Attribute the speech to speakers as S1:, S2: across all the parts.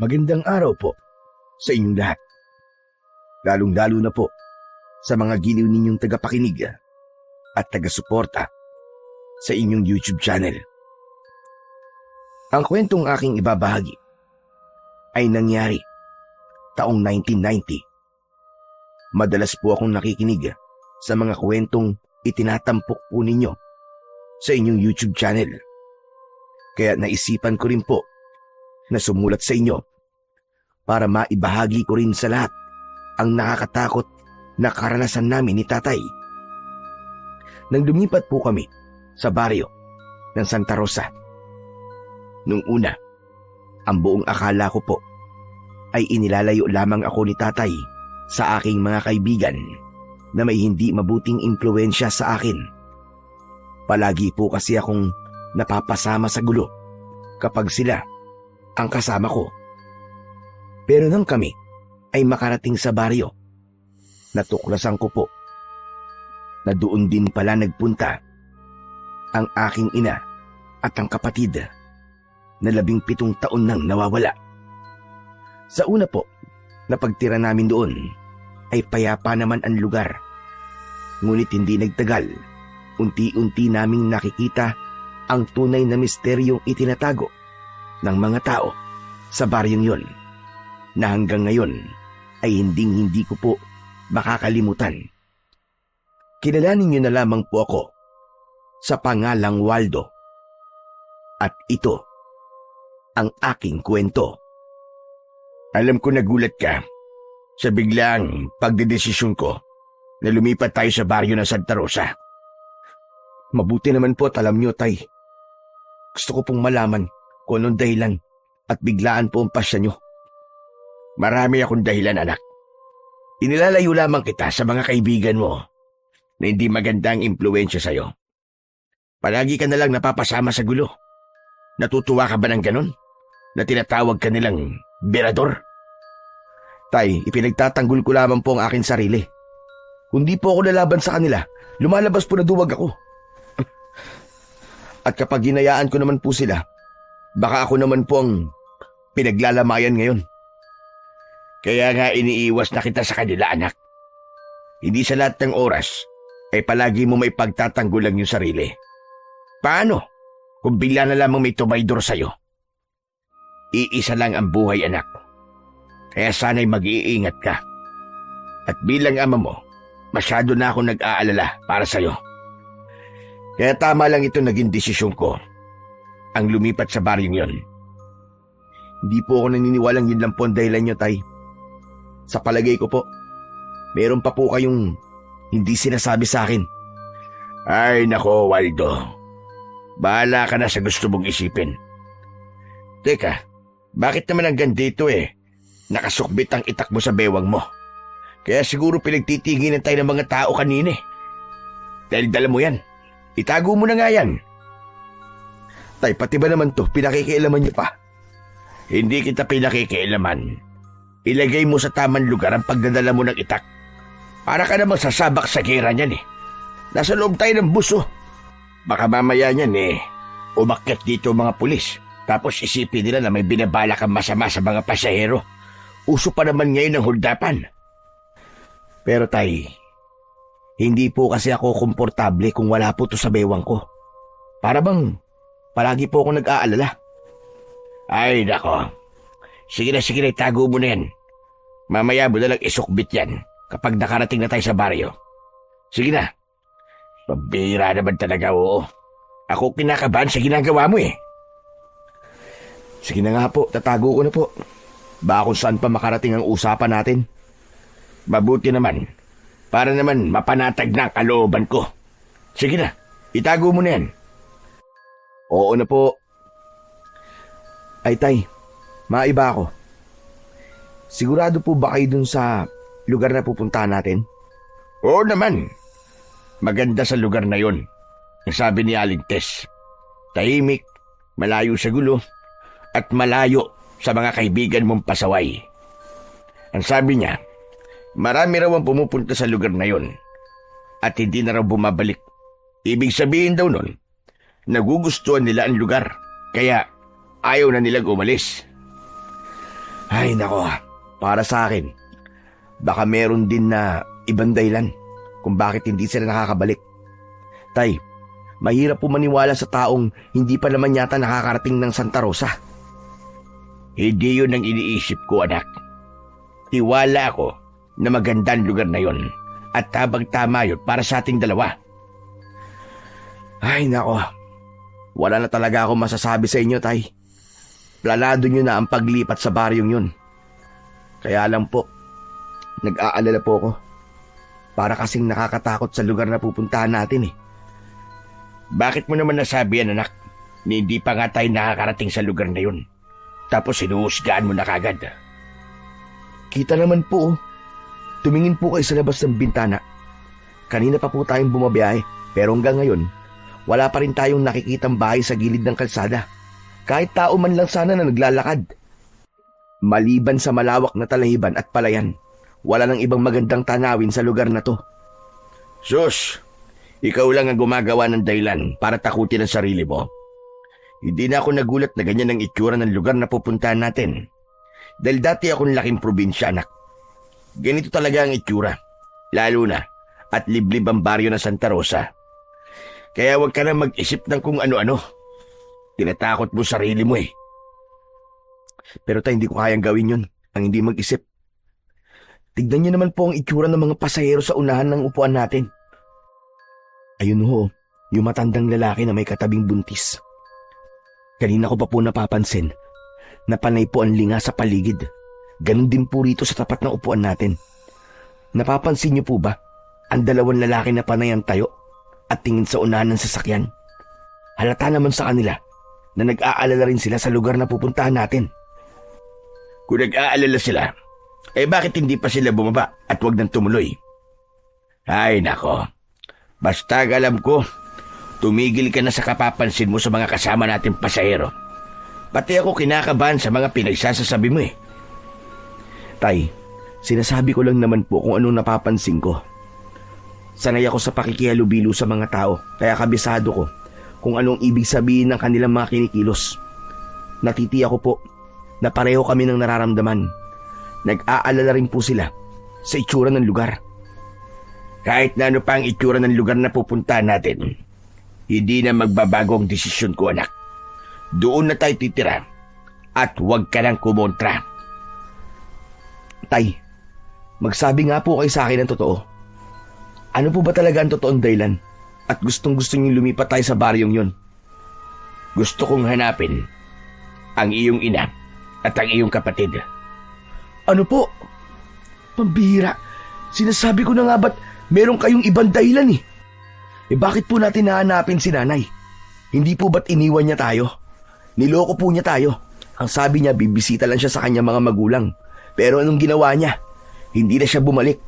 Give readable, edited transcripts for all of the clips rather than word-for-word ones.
S1: Magandang araw po sa inyong lahat. Lalong-lalo na po sa mga giliw ninyong tagapakinig at taga-suporta sa inyong YouTube channel. Ang kwentong aking ibabahagi ay nangyari taong 1990. Madalas po akong nakikinig sa mga kwentong itinatampok po ninyo sa inyong YouTube channel. Kaya naisipan ko rin po na sumulat sa inyo para maibahagi ko rin sa lahat ang nakakatakot na karanasan namin ni tatay. Nang lumipat po kami sa baryo ng Santa Rosa, nung una, ang buong akala ko po ay inilalayo lamang ako ni tatay sa aking mga kaibigan na may hindi mabuting impluwensya sa akin. Palagi po kasi akong napapasama sa gulo kapag sila ang kasama ko. Pero nang kami ay makarating sa baryo, natuklasan ko po na doon din pala nagpunta ang aking ina at ang kapatid na 17 taon nang nawawala. Sa una po, na pagtira namin doon ay payapa naman ang lugar. Ngunit hindi nagtagal, unti-unti naming nakikita ang tunay na misteryong itinatago ng mga tao sa baryong yon, na hanggang ngayon ay hindi ko po makakalimutan. Kilalanin niyo na lamang po ako sa pangalang Waldo. At ito ang aking kwento. Alam ko nagulat ka sa biglang pagdedesisyon ko na lumipat tayo sa baryo ng Santa Rosa. Mabuti naman po at alam niyo, tay. Gusto ko pong malaman kung anong dahilan at biglaan po ang pasya niyo. Marami akong dahilan, anak. Inilalayo lamang kita sa mga kaibigan mo na hindi magandang impluwensya sa'yo. Palagi ka na lang napapasama sa gulo. Natutuwa ka ba ng ganon? Na tinatawag ka nilang berador? Tay, ipinagtatanggol ko lamang po ang aking sarili. Kung di po ako lalaban sa kanila, lumalabas po na duwag ako. At kapag hinayaan ko naman po sila, baka ako naman po ang pinaglalamayan ngayon. Kaya nga iniiwas na kita sa kanila, anak. Hindi sa lahat ng oras ay palagi mo may pagtatanggulan yung sarili. Paano kung bigla na lamang may tumaydor sa'yo? Iisa lang ang buhay, anak. Kaya sana'y mag-iingat ka. At bilang ama mo, masyado na akong nag-aalala para sa'yo. Kaya tama lang ito naging desisyon ko, ang lumipat sa baryong yon. Hindi po ako naniniwalang yun lang po ang dahilan nyo, tay. Sa palagay ko po, meron pa po kayong hindi sinasabi sa akin. Ay nako, Waldo. Bahala ka na sa gusto mong isipin. Teka, bakit naman hanggang dito nakasukbit ang itak mo sa bewang mo? Kaya siguro pinagtitinginan tayo ng mga tao kanina Dahil dala mo yan. Itago mo na nga yan. Tay, pati ba naman to, pinakikialaman niyo pa? Hindi kita pinakikialaman. Ilagay mo sa tamang lugar ang pagdadala mo ng itak. Para ka namang sasabak sa gira niyan Nasa loob tayo ng buso. Baka mamaya niyan umakyat dito mga pulis. Tapos isipin nila na may binabala kang masama sa mga pasahero. Uso pa naman ngayon ang huldapan. Pero tay, hindi po kasi ako komportable kung wala po to sa bewang ko. Para bang palagi po ako nag-aalala. Ay nako. Sige na, itago mo na yan. Mamaya mo na lang isukbit yan kapag nakarating na tayo sa baryo. Sige na. Pabira naman talaga, oo. Ako kinakabahan sa ginagawa mo Sige na nga po, tatago ko na po. Baka kung saan pa makarating ang usapan natin. Mabuti naman. Para naman mapanatag na ang kalooban ko. Sige na, itago mo na yan. Oo na po. Ay tay, maiba ako. Sigurado po ba kayo dun sa lugar na pupuntahan natin? Oo naman. Maganda sa lugar na yon. Ang sabi ni Aling Tess. Tahimik, malayo sa gulo, at malayo sa mga kaibigan mong pasaway. Ang sabi niya, marami raw ang pumupunta sa lugar na yon at hindi na raw bumabalik. Ibig sabihin daw nun, nagugustuhan nila ang lugar, kaya ayaw na nilang umalis. Ay nako, para sa akin, baka meron din na ibang dahilan kung bakit hindi sila nakakabalik. Tay, mahirap po maniwala sa taong hindi pa naman yata nakakarating ng Santa Rosa. Hindi yun ang iniisip ko, anak. Tiwala ako na magandang lugar na yun at habang tama yun para sa ating dalawa. Ay nako, wala na talaga ako masasabi sa inyo, Tay. Planado nyo na ang paglipat sa baryong yun. Kaya lang po, nag-aalala po ako. Para kasing nakakatakot sa lugar na pupuntahan natin eh. Bakit mo naman nasabi yan, anak? Hindi pa nga tayo nakakarating sa lugar na yun. Tapos sinuhusgaan mo na kagad. Kita naman po, tumingin po kayo sa labas ng bintana. Kanina pa po tayong bumabiyahe, pero hanggang ngayon, wala pa rin tayong nakikitang bahay sa gilid ng kalsada. Kahit tao man lang sana na naglalakad. Maliban sa malawak na talahiban at palayan, wala nang ibang magandang tanawin sa lugar na to. Sus, ikaw lang ang gumagawa ng dahilan para takutin ang sarili mo. Hindi na ako nagulat na ganyan ang itsura ng lugar na pupuntahan natin. Dahil dati akong laking probinsya, anak. Ganito talaga ang itsura, lalo na at liblib ang baryo ng Santa Rosa. Kaya huwag ka na mag-isip ng kung ano-ano. Tinatakot mo sarili mo eh. Pero tayo hindi ko kayang gawin yun, ang hindi mag-isip. Tignan niyo naman po ang itsura ng mga pasahero sa unahan ng upuan natin. Ayun ho, yung matandang lalaki na may katabing buntis. Kanina ko pa po napapansin na panay po ang linga sa paligid. Ganon din po rito sa tapat ng upuan natin. Napapansin niyo po ba ang dalawang lalaki na panay ang tayo at tingin sa unahan ng sasakyan? Halata naman sa kanila na nag-aalala rin sila sa lugar na pupuntahan natin. Kung nag-aalala sila, bakit hindi pa sila bumaba at wag nang tumuloy? Ay nako, basta alam ko, tumigil ka na sa kapapansin mo sa mga kasama nating pasahero. Pati ako kinakabahan sa mga pinagsasasabi mo eh. Tay, sinasabi ko lang naman po kung anong napapansin ko. Sanay ako sa pakikihalubilo sa mga tao, kaya kabisado ko kung anong ibig sabihin ng kanilang mga kinikilos. Natitiya ko po na pareho kami ng nararamdaman. Nag-aalala rin po sila sa itsura ng lugar. Kahit na ano pa ang itsura ng lugar na pupuntahan natin, hindi na magbabago ang desisyon ko, anak. Doon na tayo titira at huwag ka nang kumontra. Tay, magsabi nga po kayo sa akin ng totoo. Ano po ba talaga ang totoong dahilan at gustong-gusto niyong lumipat tayo sa baryong yon? Gusto kong hanapin ang iyong ina at ang iyong kapatid. Ano po? Pambihira, sinasabi ko na nga ba't meron kayong ibang dahilan eh? Bakit po natin nahanapin si nanay? Hindi po ba't iniwan niya tayo? Niloko po niya tayo. Ang sabi niya bibisita lang siya sa kanyang mga magulang. Pero anong ginawa niya? Hindi na siya bumalik.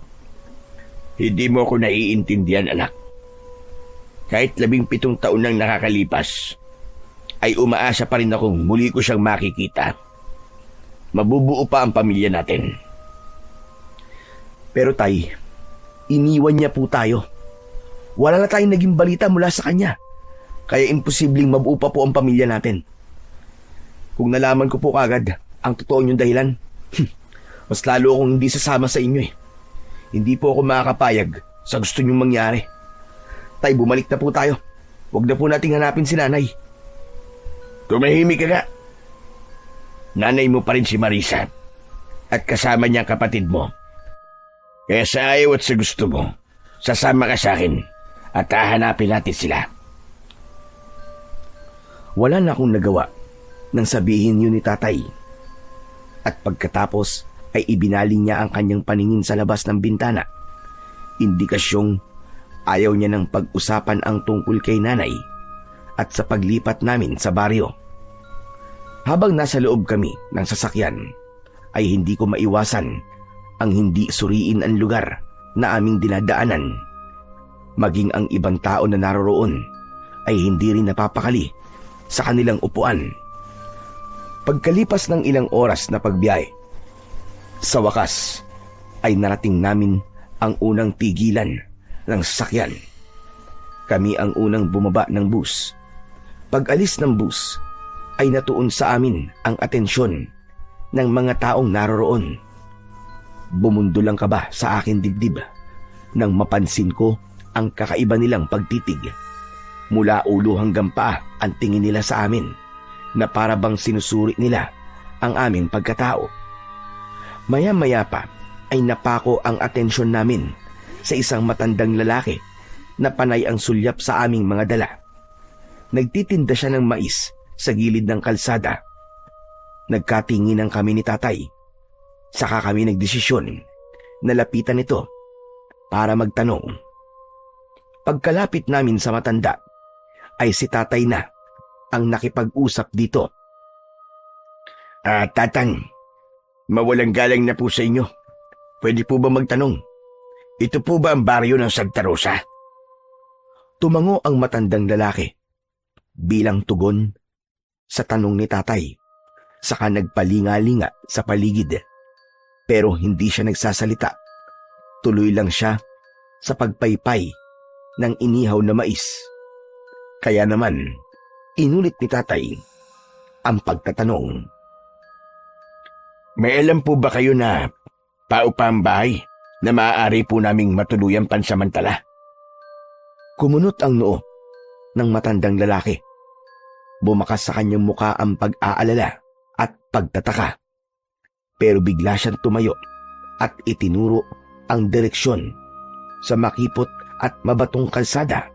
S1: Hindi mo ako naiintindihan, anak. Kahit 17 taon nang nakakalipas, ay umaasa pa rin akong muli ko siyang makikita. Mabubuo pa ang pamilya natin. Pero tay, iniwan niya po tayo. Wala na tayong naging balita mula sa kanya. Kaya imposibleng mabuo pa po ang pamilya natin. Kung nalaman ko po kagad ang totoo niyong dahilan, mas lalo akong hindi sasama sa inyo eh. Hindi po ako makakapayag sa gusto niyong mangyari. Tay, bumalik na po tayo. Huwag na po nating hanapin si nanay. Tumahimik ka nga. Nanay mo pa rin si Marisa at kasama niya ang kapatid mo. Kaya sa ayaw at sa gusto mo, sasama ka sa akin at hahanapin natin sila. Wala na akong nagawa nang sabihin yun ni tatay. At pagkatapos ay ibinaling niya ang kanyang paningin sa labas ng bintana. Indikasyong ayaw niya nang pag-usapan ang tungkol kay nanay at sa paglipat namin sa baryo. Habang nasa loob kami ng sasakyan, ay hindi ko maiwasan ang hindi suriin ang lugar na aming dinadaanan. Maging ang ibang tao na naroroon ay hindi rin napapakali sa kanilang upuan. Pagkalipas ng ilang oras na pagbiyahe, sa wakas ay narating namin ang unang tigilan ng sasakyan. Kami ang unang bumaba ng bus. Pag alis ng bus ay natuon sa amin ang atensyon ng mga taong naroroon. Bumundol ang kaba sa aking dibdib nang mapansin ko ang kakaiba nilang pagtitig. Mula ulo hanggang paa ang tingin nila sa amin na para bang sinusuri nila ang aming pagkatao. Maya-maya pa ay napako ang atensyon namin sa isang matandang lalaki na panay ang sulyap sa aming mga dala. Nagtitinda siya ng mais sa gilid ng kalsada. Nagkatinginan kami ni tatay. Saka kami nagdesisyon na lapitan ito para magtanong. Pagkalapit namin sa matanda, ay si tatay na ang nakipag-usap dito. Tatang, mawalang galang na po sa inyo. Pwede po ba magtanong? Ito po ba ang baryo ng Santa Rosa? Tumango ang matandang lalaki bilang tugon sa tanong ni tatay. Saka nagpalinga-linga sa paligid. Pero hindi siya nagsasalita. Tuloy lang siya sa pagpaypay ng inihaw na mais. Kaya naman, inulit ni tatay ang pagtatanong. May alam po ba kayo na paupa ang bahay na maaari po naming matuluyang pansamantala? Kumunot ang noo ng matandang lalaki. Bumakas sa kanyang muka ang pag-aalala at pagtataka. Pero bigla siyang tumayo at itinuro ang direksyon sa makipot at mabatong kalsada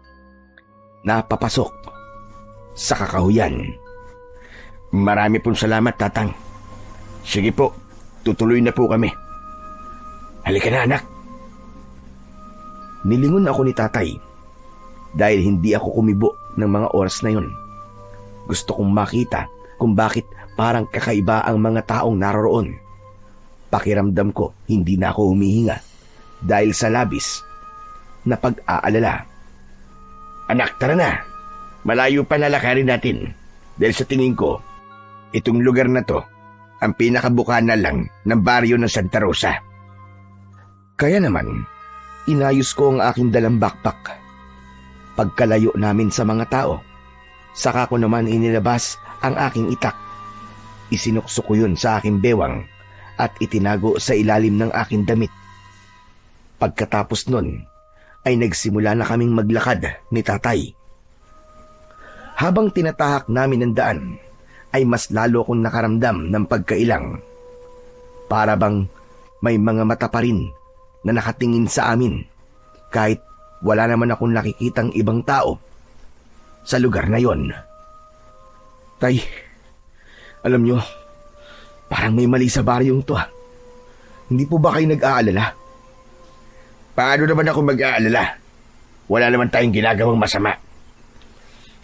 S1: na papasok sa kakahuyan. Marami pong salamat, tatang. Sige po, tutuloy na po kami. Halika na, anak. Nilingon ako ni tatay dahil hindi ako kumibo ng mga oras na yun. Gusto kong makita kung bakit parang kakaiba ang mga taong naroroon. Pakiramdam ko hindi na ako humihinga dahil sa labis na pag-aalala. Anak, tara na. Malayo pa na lakarin natin dahil sa tingin ko, itong lugar na to ang pinakabukana lang ng baryo ng Santa Rosa. Kaya naman, inayos ko ang aking dalang backpack. Pagkalayo namin sa mga tao, saka ko naman inilabas ang aking itak. Isinukso ko yun sa aking bewang at itinago sa ilalim ng aking damit. Pagkatapos nun, ay nagsimula na kaming maglakad ni tatay. Habang tinatahak namin ang daan, ay mas lalo akong nakaramdam ng pagkailang. Para bang may mga mata pa rin na nakatingin sa amin kahit wala naman akong nakikitang ibang tao sa lugar na yon. Tay, alam nyo, parang may mali sa baryong to. Hindi po ba kayo nag-aalala? Paano naman ako mag-aalala? Wala naman tayong ginagawang masama.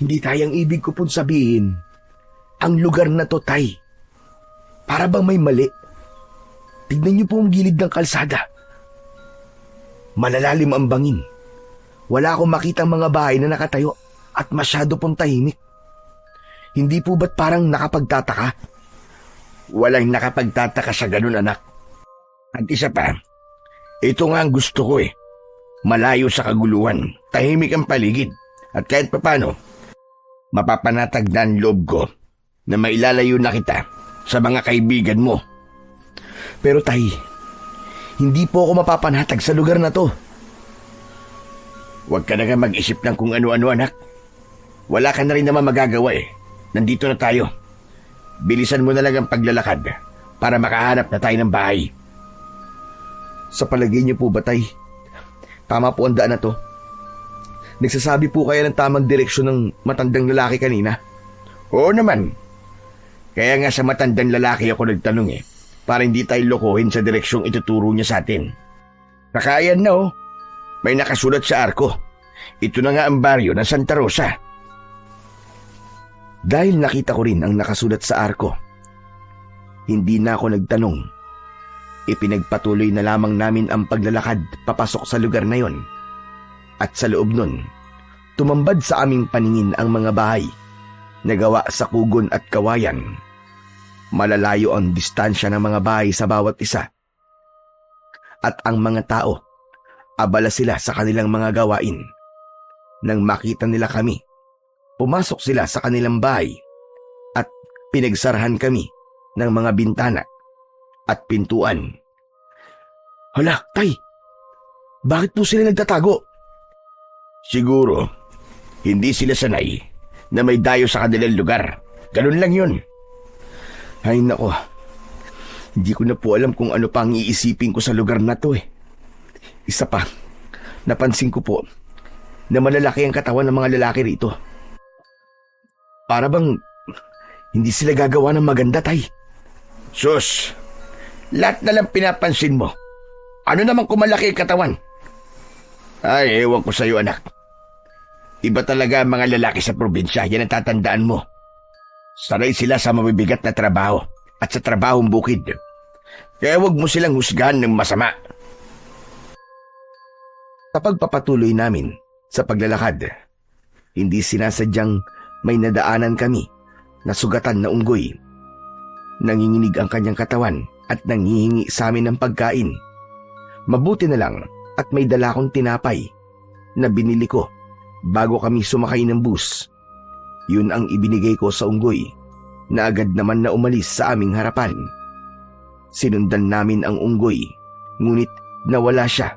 S1: Hindi tayong ibig ko pong sabihin. Ang lugar na to, tay. Para bang may mali. Tignan niyo po ang gilid ng kalsada. Malalalim ang bangin. Wala akong makitang mga bahay na nakatayo at masyado pong tahimik. Hindi po ba't parang nakapagtataka? Walang nakapagtataka sa ganun, anak. At isa pa, ito nga ang gusto ko eh. Malayo sa kaguluhan, tahimik ang paligid, at kahit papano, mapapanatag na ang loob ko na mailalayo na kita sa mga kaibigan mo. Pero tay, hindi po ako mapapanatag sa lugar na to. Huwag ka na nga mag-isip ng kung ano-ano, anak. Wala ka na rin naman magagawa eh. Nandito na tayo. Bilisan mo na lang ang paglalakad para makahanap na tayo ng bahay. Sa palagay niyo po ba, tay? Tama po ang daan na to. Nagsasabi po kaya ng tamang direksyon ng matandang lalaki kanina? Oo naman. Kaya nga sa matandang lalaki ako nagtanong eh, para hindi tayo lokohin sa direksyong ituturo niya sa atin. Nakaayan na oh. May nakasulat sa arko. Ito na nga ang baryo ng Santa Rosa. Dahil nakita ko rin ang nakasulat sa arko, hindi na ako nagtanong. Ipinagpatuloy na lamang namin ang paglalakad papasok sa lugar na yon. At sa loob nun, tumambad sa aming paningin ang mga bahay na gawa sa kugon at kawayan. Malalayo ang distansya ng mga bahay sa bawat isa. At ang mga tao, abala sila sa kanilang mga gawain. Nang makita nila kami, pumasok sila sa kanilang bahay at pinagsarahan kami ng mga bintana at pintuan. Hala, tay! Bakit po sila nagtatago? Siguro, hindi sila sanay na may dayo sa kanilang lugar. Ganun lang yun. Ay nako, hindi ko na po alam kung ano pa ang iisipin ko sa lugar na to eh. Isa pa, napansin ko po na malalaki ang katawan ng mga lalaki rito. Para bang hindi sila gagawa ng maganda, tay. Sus, lahat na lang pinapansin mo. Ano naman kung malaki ang katawan? Ay, ewan ko sa'yo, anak. Iba talaga ang mga lalaki sa probinsya, yan ang tatandaan mo. Sanay sila sa mabibigat na trabaho at sa trabahong bukid. Kaya huwag mo silang husgahan ng masama. Sa pagpapatuloy namin sa paglalakad, hindi sinasadyang may nadaanan kami na sugatan na unggoy. Nanginginig ang kanyang katawan at nanghihingi sa amin ng pagkain. Mabuti na lang at may dala akong tinapay na binili ko bago kami sumakay ng bus. Yun ang ibinigay ko sa unggoy na agad naman na umalis sa aming harapan. Sinundan namin ang unggoy, ngunit nawala siya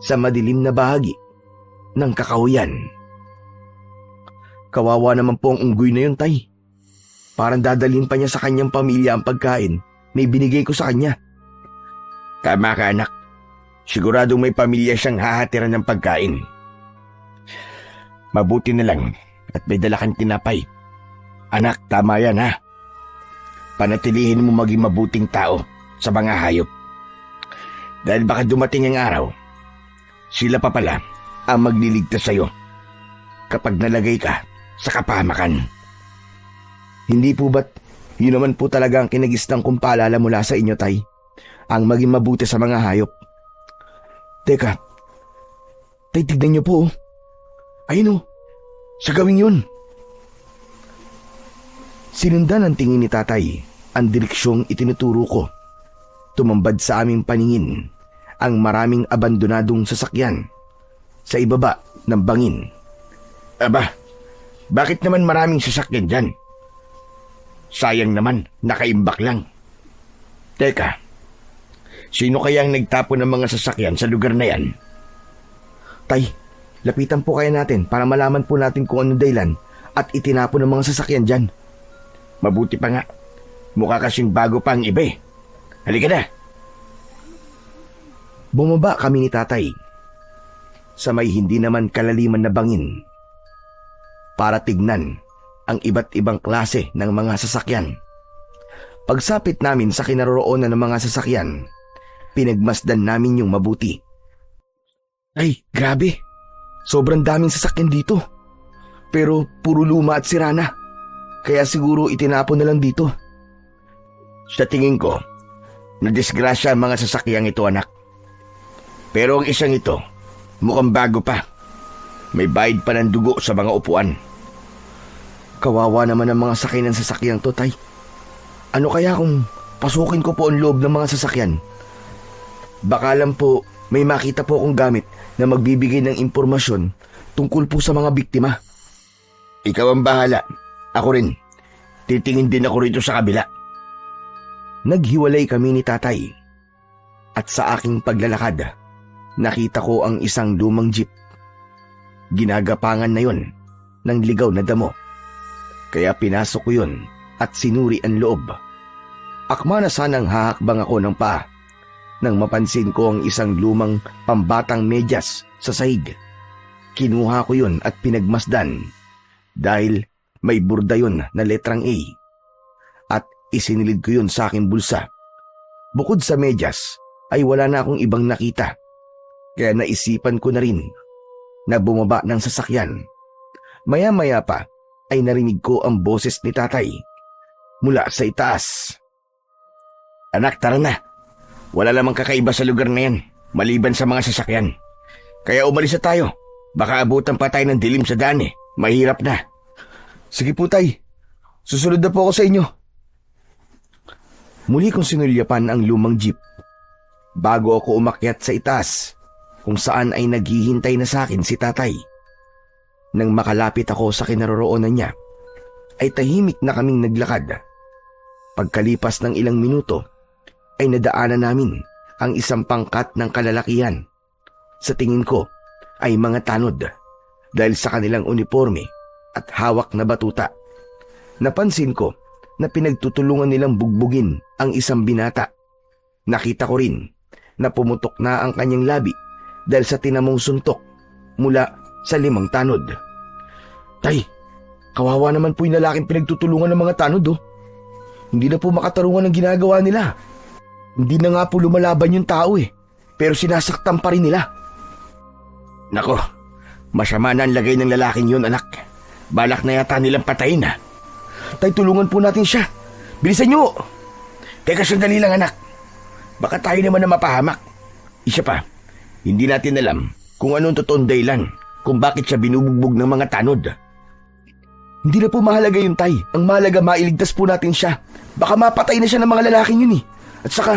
S1: sa madilim na bahagi ng kakahuyan. Kawawa naman po ang unggoy na yun, tay. Parang dadalhin pa niya sa kanyang pamilya ang pagkain na ibinigay ko sa kanya. Tama ka, anak. Siguradong may pamilya siyang hahatiran ng pagkain. Mabuti na lang at may dala kang tinapay. Anak, tama yan ha. Panatilihin mo maging mabuting tao sa mga hayop. Dahil baka dumating ang araw, sila pa pala ang magliligtas sa'yo kapag nalagay ka sa kapahamakan. Hindi po ba't yun naman po talaga ang kinagistang kong paalala mula sa inyo, tay? Ang maging mabuti sa mga hayop. Teka, tay, tignan niyo po. Ayun o, sa gawing yun. Sinundan ang tingin ni tatay ang direksyong itinuturo ko. Tumambad sa aming paningin ang maraming abandonadong sasakyan sa ibaba ng bangin. Aba, bakit naman maraming sasakyan dyan? Sayang naman, nakaimbak lang. Teka, sino kaya ang nagtapon ng mga sasakyan sa lugar na yan? Tay, lapitan po kaya natin para malaman po natin kung anong dahilan at itinapon ng mga sasakyan dyan. Mabuti pa nga, mukha kasing bago pa ang iba eh. Halika na. Bumaba kami ni tatay sa may hindi naman kalaliman na bangin para tignan ang iba't ibang klase ng mga sasakyan. Pagsapit namin sa kinaroroonan ng mga sasakyan, pinagmasdan namin yung mabuti. Ay, grabe. Sobrang daming sasakyan dito. Pero puro luma at sira na. Kaya siguro itinapon na lang dito. Sa tingin ko, nadisgrasya ang mga sasakyang ito, anak. Pero ang isang ito, mukhang bago pa. May bayad pa ng dugo sa mga upuan. Kawawa naman ang mga sakay ng sasakyang to, tay. Ano kaya kung pasukin ko po ang loob ng mga sasakyan? Baka lang po may makita po akong gamit na magbibigay ng impormasyon tungkol po sa mga biktima. Ikaw ang bahala. Ako rin. Titingin din ako rito sa kabila. Naghiwalay kami ni tatay. At sa aking paglalakad, nakita ko ang isang lumang jeep. Ginagapangan na yon ng ligaw na damo. Kaya pinasok ko yun at sinuri ang loob. Akma na sanang hahakbang ako ng paa nang mapansin ko ang isang lumang pambatang medyas sa sahig. Kinuha ko yun at pinagmasdan dahil may burda yun na letrang A at isinilid ko yun sa aking bulsa. Bukod sa medyas ay wala na akong ibang nakita, kaya naisipan ko na rin na bumaba ng sasakyan. Maya-maya pa ay narinig ko ang boses ni tatay mula sa itaas. Anak, tara na. Wala namang kakaiba sa lugar na yan, maliban sa mga sasakyan. Kaya umalis na tayo. Baka abutan pa tayo ng dilim sa daan eh. Mahirap na. Sige po, tay. Susunod na po ako sa inyo. Muli kong sinulyapan ang lumang jeep bago ako umakyat sa itaas kung saan ay naghihintay na sa akin si tatay. Nang makalapit ako sa kinaroroonan niya, ay tahimik na kaming naglakad. Pagkalipas ng ilang minuto, ay nadaanan namin ang isang pangkat ng kalalakihan. Sa tingin ko ay mga tanod dahil sa kanilang uniforme at hawak na batuta. Napansin ko na pinagtutulungan nilang bugbugin ang isang binata. Nakita ko rin na pumutok na ang kanyang labi dahil sa tinamong suntok mula sa 5 tanod. Tay, kawawa naman po yung lalaking pinagtutulungan ng mga tanod oh. Hindi na po makatarungan ang ginagawa nila. Hindi na nga po lumalaban yung tao pero sinasaktan pa rin nila. Nako, masama na ang lagay ng lalaking yun, anak. Balak na yata nilang patayin ha. Tay, tulungan po natin siya. Bilisan niyo. Teka, sandali lang anak. Baka tayo naman na mapahamak. Isa pa, hindi natin alam kung anong totoong dahilan kung bakit siya binubugbog ng mga tanod. Hindi na po mahalaga yun, tay. Ang mahalaga, mailigtas po natin siya. Baka mapatay na siya ng mga lalaking yun At saka,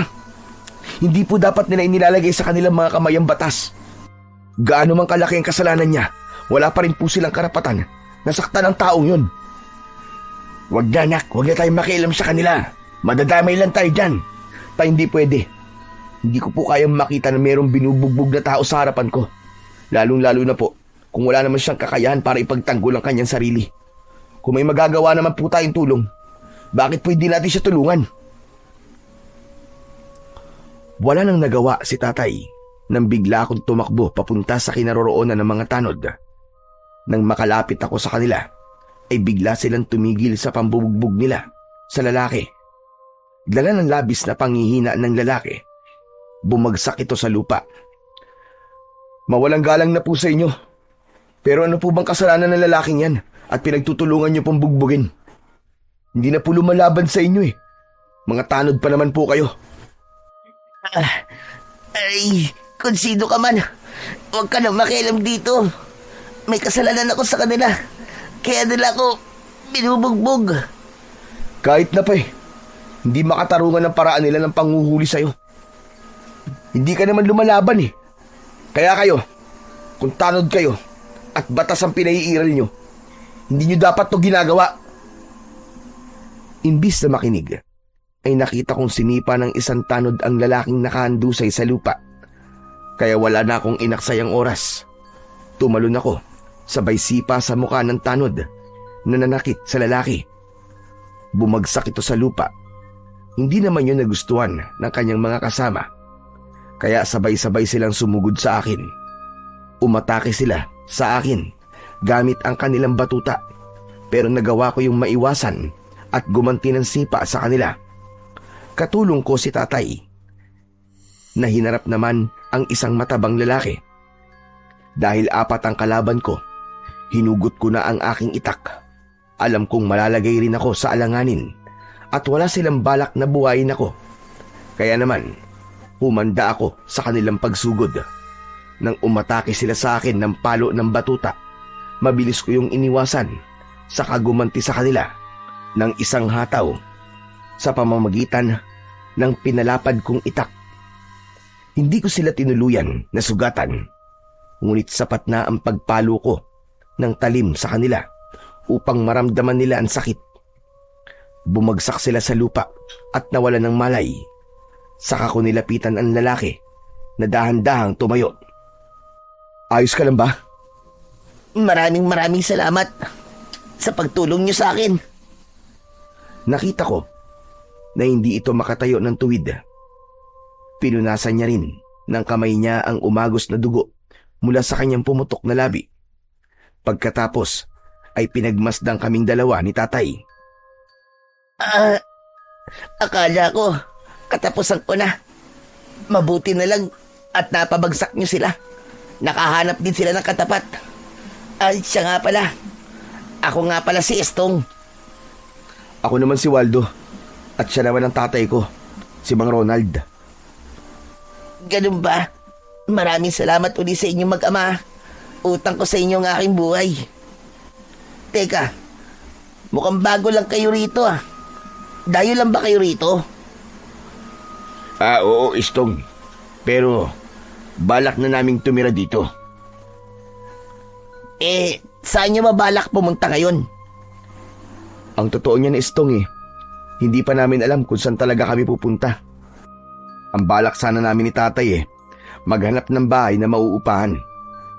S1: hindi po dapat nila inilalagay sa kanilang mga kamay ang batas. Gaano mang kalaki ang kasalanan niya, wala pa rin po silang karapatan na saktan ang taong yun. Wag na anak, wag na tayong makialam sa kanila. Madadamay lang tayo dyan. Tay, hindi pwede. Hindi ko po kayang makita na mayroong binubugbog na tao sa harapan ko. Lalong-lalo na po kung wala naman siyang kakayahan para ipagtanggol ang kanyang sarili. Kung may magagawa naman po tayong tulong, bakit po hindi natin siya tulungan? Wala nang nagawa si tatay nang bigla akong tumakbo papunta sa kinaroroonan ng mga tanod. Nang makalapit ako sa kanila, ay bigla silang tumigil sa pambubugbog nila sa lalaki. Dala ng labis na panghihina ng lalaki, bumagsak ito sa lupa. Mawalang galang na po sa inyo. Pero ano po bang kasalanan ng lalaking yan at pinagtutulungan niyo pong bugbugin? Hindi na po lumalaban sa inyo Mga tanod pa naman po kayo.
S2: Ay, kung sino ka man, huwag ka nang makialam dito. May kasalanan ako sa kanila. Kaya nila ako binubugbog.
S1: Kahit na pa hindi makatarungan ng paraan nila ng panghuhuli sa'yo. Hindi ka naman lumalaban Kaya kayo, kung tanod kayo at batas ang pinaiiral nyo, hindi nyo dapat to ginagawa. Imbis na makinig, ay nakita kong sinipa ng isang tanod ang lalaking nakahandusay sa lupa. Kaya wala na akong inaksayang oras. Tumalon ako, sabay sipa sa mukha ng tanod na nanakit sa lalaki. Bumagsak ito sa lupa. Hindi naman yun nagustuhan ng kanyang mga kasama. Kaya sabay-sabay silang sumugod sa akin. Umatake sila sa akin gamit ang kanilang batuta. Pero nagawa ko yung maiwasan at gumanti ng sipa sa kanila. Katulong ko si tatay na hinarap naman ang isang matabang lalaki. Dahil 4 ang kalaban ko, hinugot ko na ang aking itak. Alam kong malalagay rin ako sa alanganin at wala silang balak na buhayin ako. Kaya naman, humanda ako sa kanilang pagsugod. Nang umatake sila sa akin ng palo ng batuta, mabilis ko yung iniwasan, saka gumanti sa kanila ng isang hataw sa pamamagitan ng pinalapad kong itak. Hindi ko sila tinuluyan na sugatan, ngunit sapat na ang pagpalo ko ng talim sa kanila upang maramdaman nila ang sakit. Bumagsak sila sa lupa at nawalan ng malay. Saka ko nilapitan ang lalaki na dahan-dahang tumayo. Ayos ka lang ba?
S2: Maraming salamat sa pagtulong niyo sa akin.
S1: Nakita ko na hindi ito makatayo ng tuwid. Pinunasan niya rin ng kamay niya ang umagos na dugo mula sa kanyang pumutok na labi. Pagkatapos ay pinagmasdang kaming dalawa ni tatay.
S2: Akala ko katapusan ko na. Mabuti na lang at napabagsak niyo sila. Nakahanap din sila ng katapat. Ay, siya nga pala. Ako nga pala si Estong.
S1: Ako naman si Waldo. At siya naman ang tatay ko, si Mang Ronald.
S2: Ganun ba? Maraming salamat ulit sa inyong mag-ama. Utang ko sa inyo ang aking buhay. Teka, mukhang bago lang kayo rito Dayo lang ba kayo rito?
S1: Oo, Estong. Pero balak na naming tumira dito.
S2: Saan nyo mabalak pumunta ngayon?
S1: Ang totoo niyan, Estong hindi pa namin alam kung saan talaga kami pupunta. Ang balak sana namin ni tatay maghanap ng bahay na mauupahan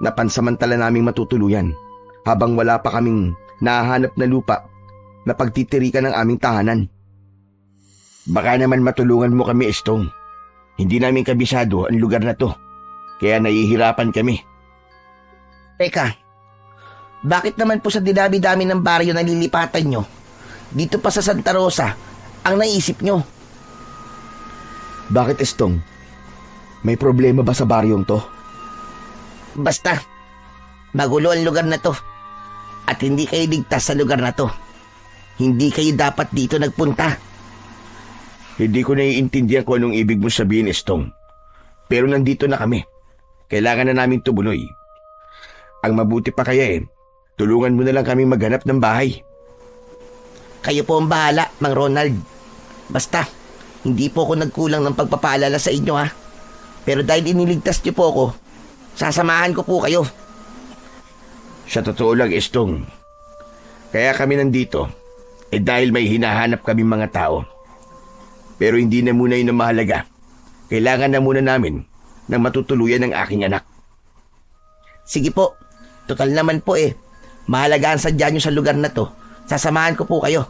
S1: na pansamantala naming matutuluyan habang wala pa kaming nahahanap na lupa na pagtitirikan ng aming tahanan. Baka naman matulungan mo kami, Estong. Hindi namin kabisado ang lugar na to, kaya nahihirapan kami.
S2: Teka, bakit naman po sa dinami-dami ng baryo na lilipatan nyo, dito pa sa Santa Rosa, ang naisip nyo?
S1: Bakit, Estong? May problema ba sa baryong to?
S2: Basta, magulo ang lugar na to. At hindi kayo ligtas sa lugar na to. Hindi kayo dapat dito nagpunta.
S1: Hindi ko naiintindihan kung anong ibig mo sabihin, Estong. Pero nandito na kami. Kailangan na namin tumuloy. Ang mabuti pa kaya tulungan mo na lang kami maghanap ng bahay.
S2: Kayo po ang bahala, Mang Ronald. Basta, hindi po ako nagkulang ng pagpapaalala sa inyo ha. Pero dahil iniligtas niyo po ako, sasamahan ko po kayo.
S1: Sa totoo lang, Estong. Kaya kami nandito, dahil may hinahanap kami mga tao. Pero hindi na muna yun ang mahalaga. Kailangan na muna namin ng matutuluyan ng aking anak.
S2: Sige po, total naman po mahalaga ang sadya nyo sa lugar na to. Sasamahan ko po kayo.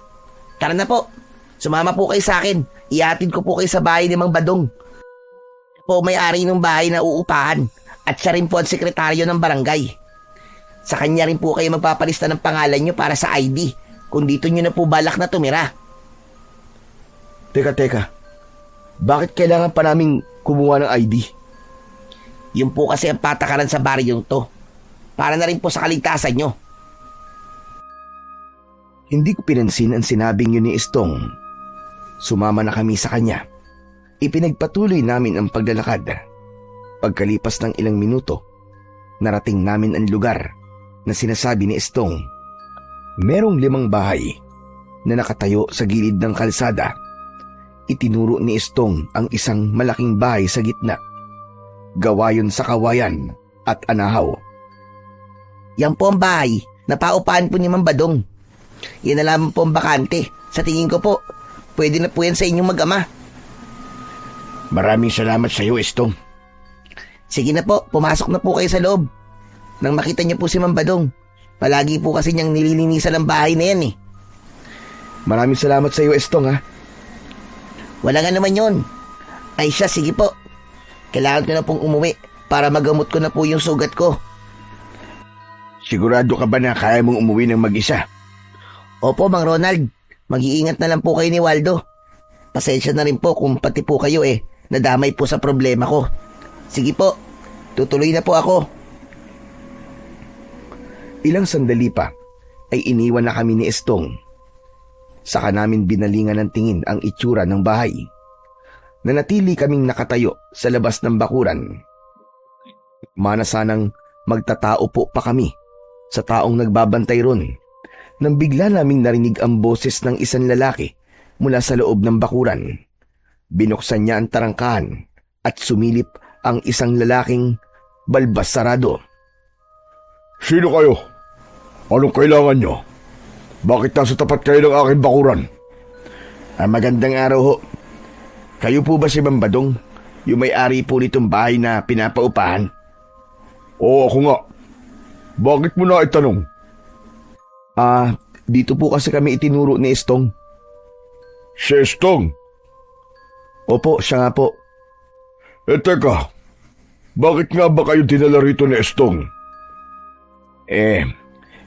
S2: Tara na po, sumama po kayo sa akin. Iatid ko po kayo sa bahay ni Mang Badong. Po may-ari ng bahay na uupahan at siya rin po ang sekretaryo ng barangay. Sa kanya rin po kayo magpapalista ng pangalan nyo para sa ID kung dito nyo na po balak na tumira.
S1: Teka. Bakit kailangan pa naming kumuha ng ID?
S2: Yun po kasi ang patakaran sa baryong to. Para na rin po sa kaligtasan nyo.
S1: Hindi ko pinansin ang sinabing yun ni Estong. Sumama na kami sa kanya. Ipinagpatuloy namin ang paglalakad. Pagkalipas ng ilang minuto, narating namin ang lugar na sinasabi ni Estong. Merong 5 bahay na nakatayo sa gilid ng kalsada. Itinuro ni Estong ang isang malaking bahay sa gitna. Gawa yun sa kawayan at anahaw.
S2: Yan po ang bahay na paupahan po ni Mang Badong. Yan na lamang po ang bakante. Sa tingin ko po, pwede na po yan sa inyong mag-ama.
S1: Maraming salamat sa iyo, Estong.
S2: Sige na po, pumasok na po kayo sa loob. Nang makita niyo po si Mang Badong, palagi po kasi niyang nililinisan ang bahay na yan
S1: Maraming salamat sa iyo, Estong ha.
S2: Wala nga naman yun. Ay siya, sige po. Kailangan ko na pong umuwi para magamot ko na po yung sugat ko.
S1: Sigurado ka ba na kaya mong umuwi ng mag-isa?
S2: Opo, Mang Ronald. Mag-iingat na lang po kayo ni Waldo. Pasensya na rin po kung pati po kayo nadamay po sa problema ko. Sige po, tutuloy na po ako.
S1: Ilang sandali pa ay iniwan na kami ni Estong. Saka namin binalingan ng tingin ang itsura ng bahay. Nanatili kaming nakatayo sa labas ng bakuran. Mana sanang magtatao po pa kami sa taong nagbabantay ron nang bigla naming narinig ang boses ng isang lalaki mula sa loob ng bakuran. Binuksan niya ang tarangkahan at sumilip ang isang lalaking balbas sarado.
S3: Sino kayo? Anong kailangan nyo? Bakit nasa tapat kayo ng aking bakuran?
S1: Magandang araw ho. Kayo po ba si Mang Badong? Yung may-ari po nitong bahay na pinapaupahan?
S3: Oo, ako nga. Bakit mo na itanong?
S1: Dito po kasi kami itinuro ni Estong.
S3: Si Estong?
S1: Opo, siya nga po.
S3: Teka. Bakit nga ba kayo dinala rito ni Estong?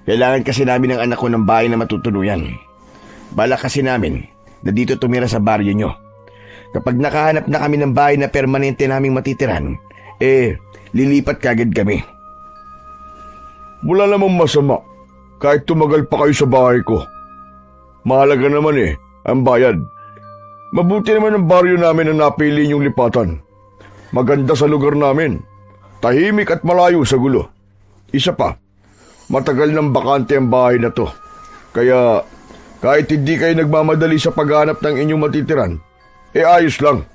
S1: Kailangan kasi namin ng anak ko ng bahay na matutuluyan. Balak kasi namin na dito tumira sa baryo nyo. Kapag nakahanap na kami ng bahay na permanente naming matitiran, lilipat kagad kami.
S3: Wala namang masama kahit tumagal pa kayo sa bahay ko. Mahalaga naman ang bayad. Mabuti naman ang baryo namin na napili niyong lipatan. Maganda sa lugar namin. Tahimik at malayo sa gulo. Isa pa, matagal nang bakante ang bahay na to. Kaya kahit hindi kayo nagmamadali sa paghanap ng inyong matitiran, ayos lang.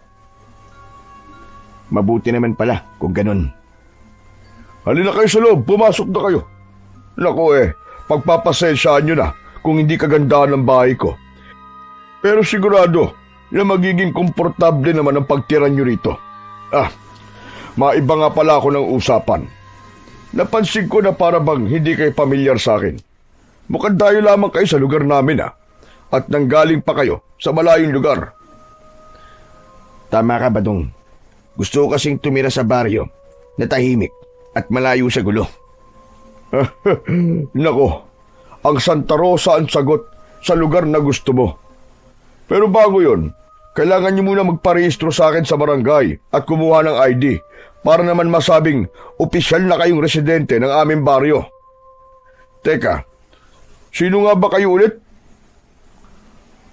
S1: Mabuti naman pala kung ganun.
S3: Halina kayo sa loob, pumasok na kayo. Naku pagpapasensyaan nyo na kung hindi kagandahan ng bahay ko. Pero sigurado, na magiging komportable naman ang pagtira nyo rito. Maiba nga pala ako ng usapan. Napansin ko na para bang hindi kayo pamilyar sa akin. Mukhang dayo lamang kayo sa lugar namin at nanggaling pa kayo sa malayong lugar.
S1: Tama ka, Badong. Gusto ko kasing tumira sa baryo na tahimik at malayo sa gulo.
S3: Nako, ang Santa Rosa ang sagot sa lugar na gusto mo. Pero bago yon, kailangan niyo muna magparehistro sa akin sa barangay at kumuha ng ID para naman masabing opisyal na kayong residente ng aming baryo. Teka, sino nga ba kayo ulit?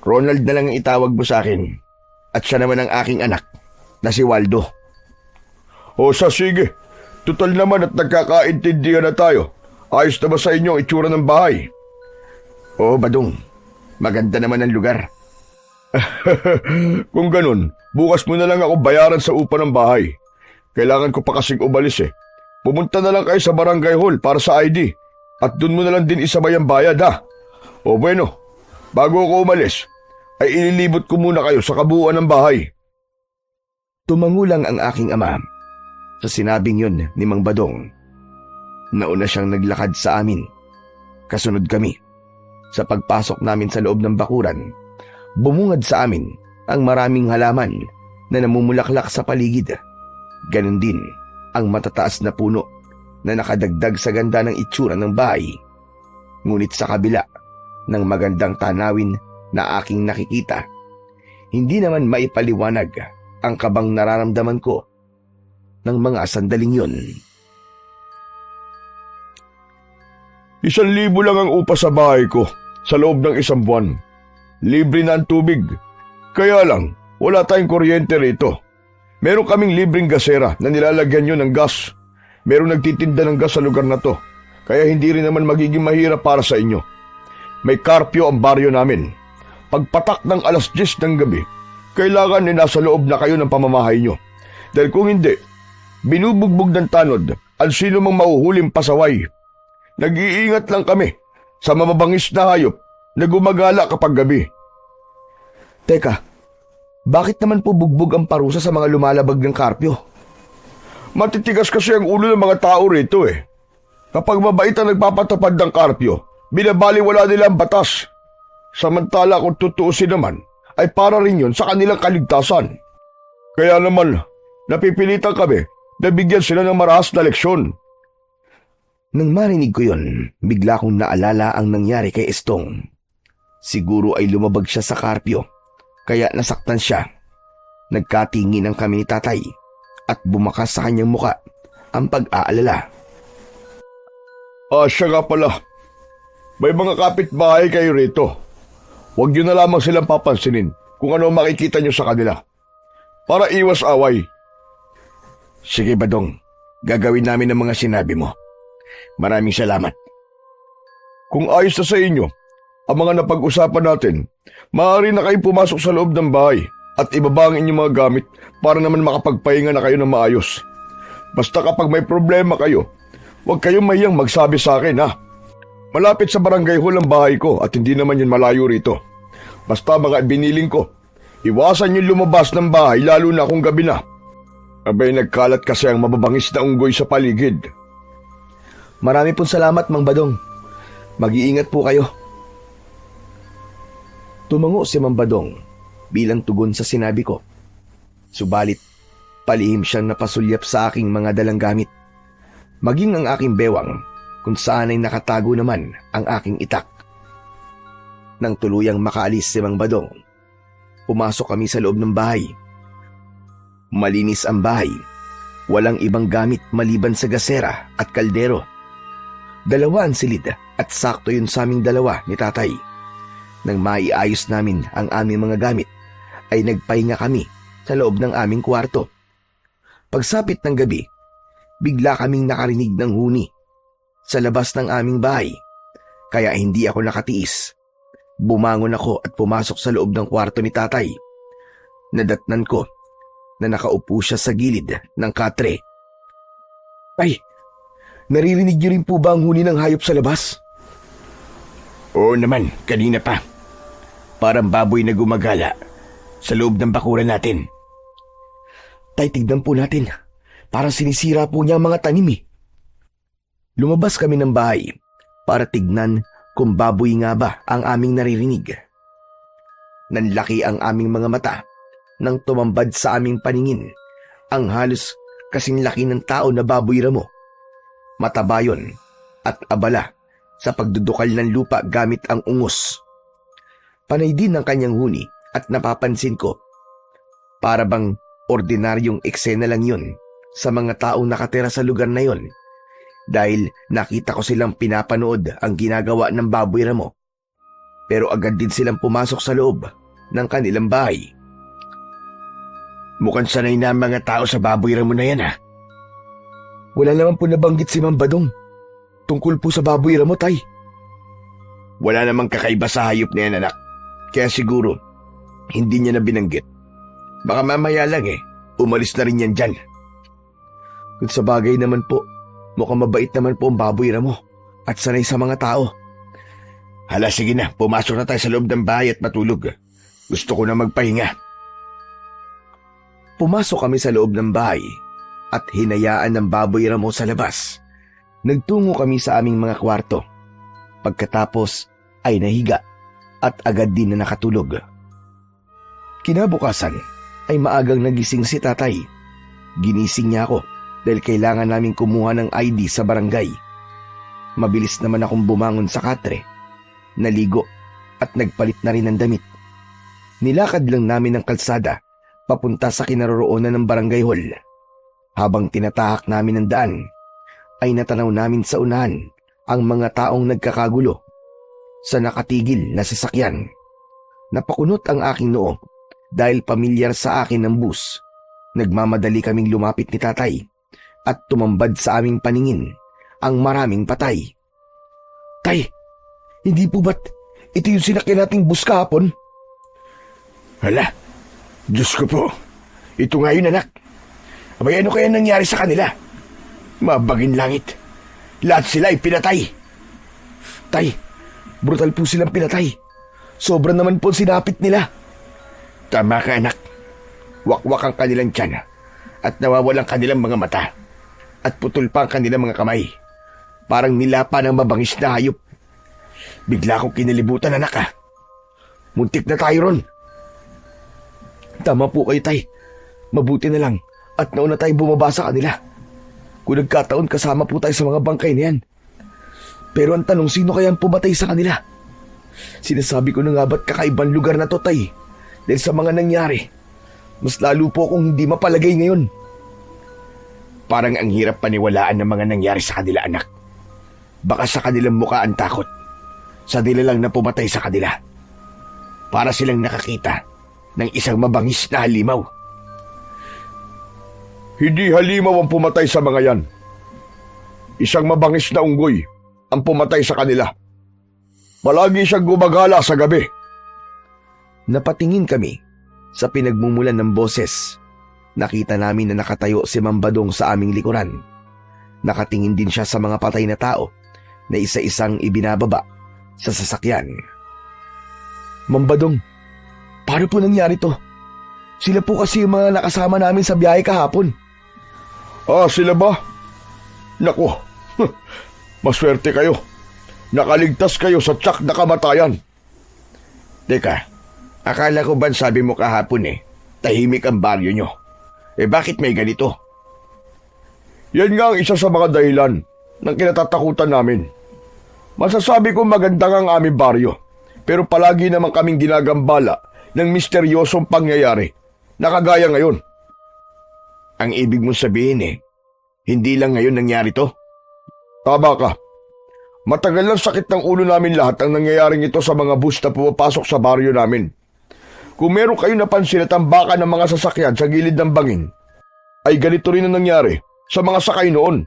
S1: Ronald na lang ang itawag mo sa akin at siya naman ang aking anak na si Waldo.
S3: O sige, tutal naman at nagkakaintindihan na tayo. Ayos na ba sa inyo ang itsura ng bahay?
S1: Oo, Badong. Maganda naman ang lugar.
S3: Kung ganun, bukas mo na lang ako bayaran sa upa ng bahay. Kailangan ko pa kasing umalis Pumunta na lang kayo sa barangay hall para sa ID at dun mo na lang din isabay ang bayad O bueno, bago ako umalis, ay ililibot ko muna kayo sa kabuuan ng bahay.
S1: Tumangulang ang aking ama sa sinabing yun ni Mang Badong. Nauna siyang naglakad sa amin. Kasunod kami. Sa pagpasok namin sa loob ng bakuran, bumungad sa amin ang maraming halaman na namumulaklak sa paligid. Ganon din ang matataas na puno na nakadagdag sa ganda ng itsura ng bahay. Ngunit sa kabila ng magandang tanawin na aking nakikita, hindi naman maipaliwanag ang kabang nararamdaman ko ng mga sandaling yun.
S3: 1,000 lang ang upa sa bahay ko sa loob ng 1 buwan. Libre na ang tubig. Kaya lang, wala tayong kuryente rito. Meron kaming libreng gasera na nilalagyan nyo ng gas. Meron nagtitinda ng gas sa lugar na to. Kaya hindi rin naman magiging mahirap para sa inyo. May karpyo ang baryo namin. Pagpatak ng 10:00 ng gabi, kailangan na nasa loob na kayo ng pamamahay nyo. Dahil kung hindi, binubugbog ng tanod ang sino mang mauhuling pasaway. Nag-iingat lang kami sa mababangis na hayop na gumagala kapag gabi.
S1: Teka, bakit naman po bugbog ang parusa sa mga lumalabag ng karpyo?
S3: Matitigas kasi ang ulo ng mga tao rito Kapag mabait ang nagpapatupad ng karpyo, binabaliwala nila ang batas. Samantala kung tutuusin naman, ay para rin yun sa kanilang kaligtasan. Kaya naman, napipilitan kami na bigyan sila ng marahas na leksyon.
S1: Nang marinig ko yun, bigla kong naalala ang nangyari kay Estong. Siguro ay lumabag siya sa karpyo, kaya nasaktan siya. Nagkatingin ang kami ni tatay at bumakas sa kanyang muka ang pag-aalala.
S3: Siya nga pala. May mga kapitbahay kayo rito. Huwag nyo na lamang silang papansinin kung ano makikita nyo sa kanila. Para iwas away.
S1: Sige, Badong. Gagawin namin ang mga sinabi mo. Maraming salamat.
S3: Kung ayos na sa inyo ang mga napag-usapan natin, maaari na kayong pumasok sa loob ng bahay at ibaba ang inyong mga gamit para naman makapagpahinga na kayo ng maayos. Basta kapag may problema kayo, huwag kayong mahiyang magsabi sa akin Malapit sa barangay hall ang bahay ko at hindi naman yun malayo rito. Basta mga biniling ko, iwasan yung lumabas ng bahay lalo na kung gabi na. Abay nagkalat kasi ang mababangis na unggoy sa paligid.
S1: Marami pong salamat, Mang Badong. Mag-iingat po kayo. Tumango si Mang Badong bilang tugon sa sinabi ko. Subalit, palihim siyang napasulyap sa aking mga dalang gamit. Maging ang aking bewang kung saan ay nakatago naman ang aking itak. Nang tuluyang makaalis si Mang Badong, pumasok kami sa loob ng bahay. Malinis ang bahay. Walang ibang gamit maliban sa gasera at kaldero. 2 ang silid at sakto yun sa aming 2 ni tatay. Nang maiayos namin ang aming mga gamit, ay nagpahinga kami sa loob ng aming kwarto. Pagsapit ng gabi, bigla kaming nakarinig ng huni sa labas ng aming bahay, kaya hindi ako nakatiis. Bumangon ako at pumasok sa loob ng kwarto ni tatay. Nadatnan ko na nakaupo siya sa gilid ng katre. Ay, naririnig niyo rin po ba ang huni ng hayop sa labas?
S3: Oo naman, kanina pa.
S1: Parang baboy na gumagala. sa loob ng bakuran natin.
S4: Tay, tignan po natin. Parang sinisira po niya ang mga tanim eh.
S1: Lumabas kami ng bahay para tignan kung baboy nga ba ang aming naririnig. Nanlaki ang aming mga mata nang tumambad sa aming paningin ang halos kasing laki ng tao na baboy ramo. Mataba yun at abala sa pagdudukal ng lupa gamit ang ungos. Panay din ang kanyang huni at napapansin ko, para bang ordinaryong eksena lang yun sa mga taong nakatira sa lugar na yon, dahil nakita ko silang pinapanood ang ginagawa ng baboy ramo. Pero agad din silang pumasok sa loob ng kanilang bahay. Mukhang sanay na ang mga tao sa baboy ramo na yan, ha?
S4: Wala naman po nabanggit si Mang Badong tungkol po sa baboy ramo, Tay.
S1: Wala namang kakaiba sa hayop na yan, anak. Kaya siguro, hindi niya na binanggit. Baka mamaya lang umalis na rin yan dyan.
S4: Kung sa bagay naman po, mukhang mabait naman po ang baboy ramo at sanay sa mga tao.
S1: Hala, sige na, pumasok na tayo sa loob ng bahay at matulog. Gusto ko na magpahinga. Pumasok kami sa loob ng bahay at hinayaan ng baboy ramo sa labas. Nagtungo kami sa aming mga kwarto. Pagkatapos ay nahiga at agad din na nakatulog. Kinabukasan ay maagang nagising si tatay. Ginising niya ako dahil kailangan naming kumuha ng ID sa barangay. Mabilis naman akong bumangon sa katre, naligo at nagpalit na rin ng damit. Nilakad lang namin ang kalsada papunta sa kinaroroonan ng barangay hall. Habang tinatahak namin ang daan, ay natanaw namin sa unahan ang mga taong nagkakagulo sa nakatigil na sasakyan. Napakunot ang aking noo dahil pamilyar sa akin ang bus. Nagmamadali kaming lumapit ni tatay at tumambad sa aming paningin ang maraming patay.
S4: Tay, hindi po ba't ito yung sinakyan nating bus kahapon?
S1: Hala, Diyos ko po. Ito nga yun, anak. Abay, ano kaya nangyari sa kanila? Mabagin langit. Lahat sila ay pinatay.
S4: Tay, brutal po silang pinatay. Sobra naman po sinapit nila.
S1: Tama ka, anak. Wakwak ang kanilang tiyan at nawawalang kanilang mga mata at putol pa ang kanilang mga kamay. Parang nilapa ng mabangis na hayop. Bigla akong kinalibutan, anak, ha. Muntik na tayo ron.
S4: Tama po kayo, Tay. Mabuti na lang at nauna tayong bumaba sa kanila. Kung nagkataon, kasama po tayo sa mga bangkay na yan. Pero ang tanong, sino kaya ang pumatay sa kanila? Sinasabi ko na nga ba't kakaibang lugar na to, Tay? Dahil sa mga nangyari, mas lalo po akong hindi mapalagay ngayon.
S1: Parang ang hirap paniwalaan ng mga nangyari sa kanila, anak. Baka sa kanilang mukha ang takot. Sa dila lang na pumatay sa kanila. Para silang nakakita ng isang mabangis na halimaw.
S3: Hindi halimaw ang pumatay sa mga yan. Isang mabangis na unggoy ang pumatay sa kanila. Palagi siyang gumagala sa gabi.
S1: Napatingin kami sa pinagmumulan ng boses. Nakita namin na nakatayo si Mang Badong sa aming likuran. Nakatingin din siya sa mga patay na tao na isa-isang ibinababa sa sasakyan.
S4: Mang Badong, paano po nangyari to? Sila po kasi yung mga nakasama namin sa biyahe kahapon.
S3: Ah, sila ba? Naku, maswerte kayo. Nakaligtas kayo sa tiyak na kamatayan.
S1: Teka, akala ko ba sabi mo kahapon tahimik ang baryo nyo? Bakit may ganito?
S3: Yan nga ang isa sa mga dahilan ng kinatatakutan namin. Masasabi ko magandang ang aming baryo, pero palagi naman kaming ginagambala ng misteryosong pangyayari na kagaya ngayon.
S1: Ang ibig mong sabihin hindi lang ngayon nangyari to?
S3: Tama ka. Matagal lang sakit ng ulo namin lahat ang nangyayaring ito sa mga bus na pumapasok sa baryo namin. Kung meron kayo napansin at tambakan ng mga sasakyan sa gilid ng bangin, ay ganito rin ang nangyari sa mga sakay noon.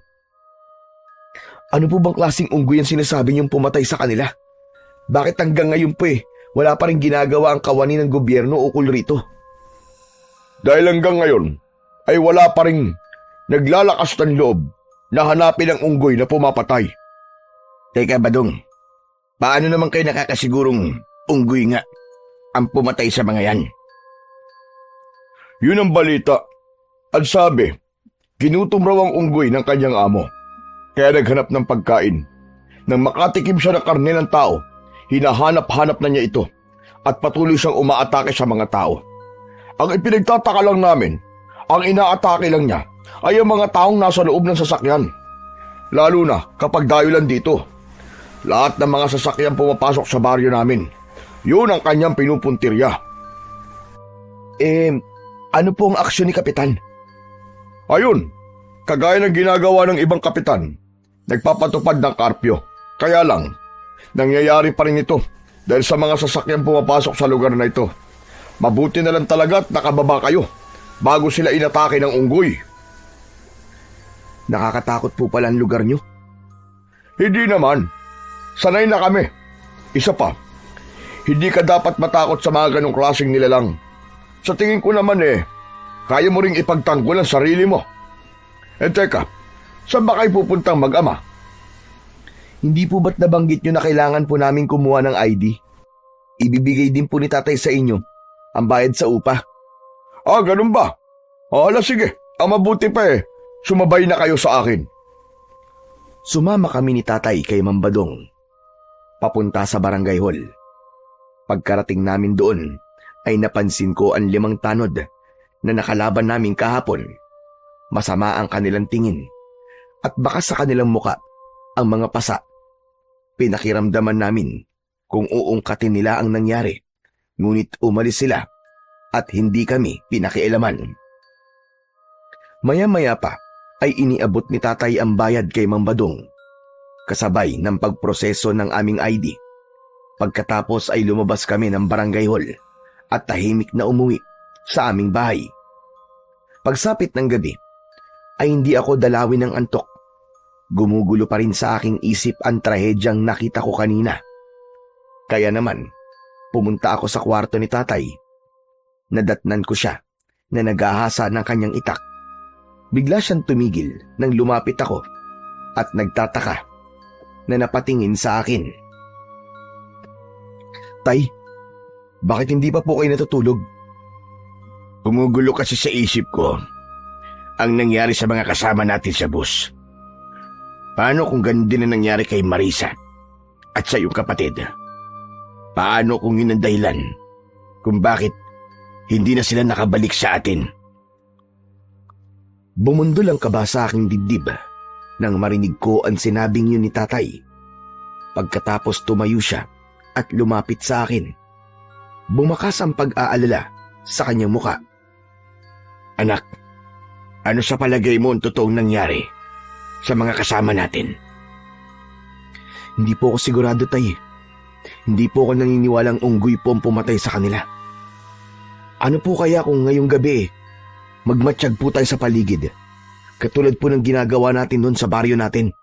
S4: Ano po bang klaseng unggoy ang sinasabi niyong pumatay sa kanila? Bakit hanggang ngayon po wala pa rin ginagawa ang kawani ng gobyerno ukol rito?
S3: Dahil hanggang ngayon ay wala pa rin naglalakas ng loob na hanapin ang unggoy na pumapatay.
S1: Teka, Badong, paano naman kayo nakakasigurong unggoy nga ang pumatay sa mga yan?
S3: Yun ang balita. At sabi, ginutom raw ang unggoy ng kanyang amo. Kaya naghanap ng pagkain. Nang makatikim siya ng karne ng tao, hinahanap-hanap na niya ito at patuloy siyang umaatake sa mga tao. Ang ipinagtataka lang namin, ang inaatake lang niya ay ang mga taong nasa loob ng sasakyan. Lalo na kapag dayulan dito. Lahat ng mga sasakyan pumapasok sa baryo namin. Yun ang kanyang pinupuntirya.
S4: Ano po ang aksyon ni Kapitan?
S3: Ayun, kagaya ng ginagawa ng ibang kapitan, nagpapatupad ng karpyo. Kaya lang, nangyayari pa rin ito dahil sa mga sasakyan pumapasok sa lugar na ito. Mabuti na lang talaga at nakababa kayo bago sila inatake ng unggoy.
S4: Nakakatakot po pala ang lugar nyo.
S3: Hindi naman. Sanay na kami. Isa pa, hindi ka dapat matakot sa mga ganong klaseng nilalang. Sa tingin ko naman kaya mo ring ipagtanggol ang sarili mo. Teka, saan ba kayo pupuntang mag-ama?
S4: Hindi po ba't nabanggit nyo na kailangan po namin kumuha ng ID? Ibibigay din po ni tatay sa inyo ang bayad sa upa.
S3: Ganun ba? Sige. Ang mabuti pa sumabay na kayo sa akin.
S4: Sumama kami ni tatay kay Mambadong. Papunta sa barangay hall. Pagkarating namin doon, ay napansin ko ang 5 tanod na nakalaban namin kahapon. Masama ang kanilang tingin at baka sa kanilang muka ang mga pasa. Pinakiramdaman namin kung uungkatin nila ang nangyari, ngunit umalis sila at hindi kami pinakialaman. Maya-maya pa ay iniabot ni tatay ang bayad kay Mambadong, kasabay ng pagproseso ng aming ID. Pagkatapos ay lumabas kami ng barangay hall at tahimik na umuwi sa aming bahay. Pagsapit ng gabi ay hindi ako dalawin ng antok. Gumugulo pa rin sa aking isip ang trahedyang nakita ko kanina. Kaya naman, pumunta ako sa kwarto ni tatay. Nadatnan ko siya na naghahasa ng kanyang itak. Bigla siyang tumigil nang lumapit ako at nagtataka na napatingin sa akin. Tay, bakit hindi pa po kayo natutulog?
S1: Gumugulo kasi sa isip ko ang nangyari sa mga kasama natin sa bus. Paano kung ganun din ang nangyari kay Marisa at sa iyong kapatid? Paano kung yun ang dahilan kung bakit hindi na sila nakabalik sa atin?
S4: Bumundol ang kaba sa aking dibdib nang marinig ko ang sinabing yun ni tatay. Pagkatapos tumayo siya at lumapit sa akin. Bumakas ang pag-aalala sa kanyang muka.
S1: Anak, ano sa palagay mo ang totoong nangyari sa mga kasama natin?
S4: Hindi po ako sigurado, tay. Hindi po ako naniniwalang unggoy po ang pumatay sa kanila. Ano po kaya kung ngayong gabi magmatsyag po tayo sa paligid, katulad po ng ginagawa natin doon sa baryo natin?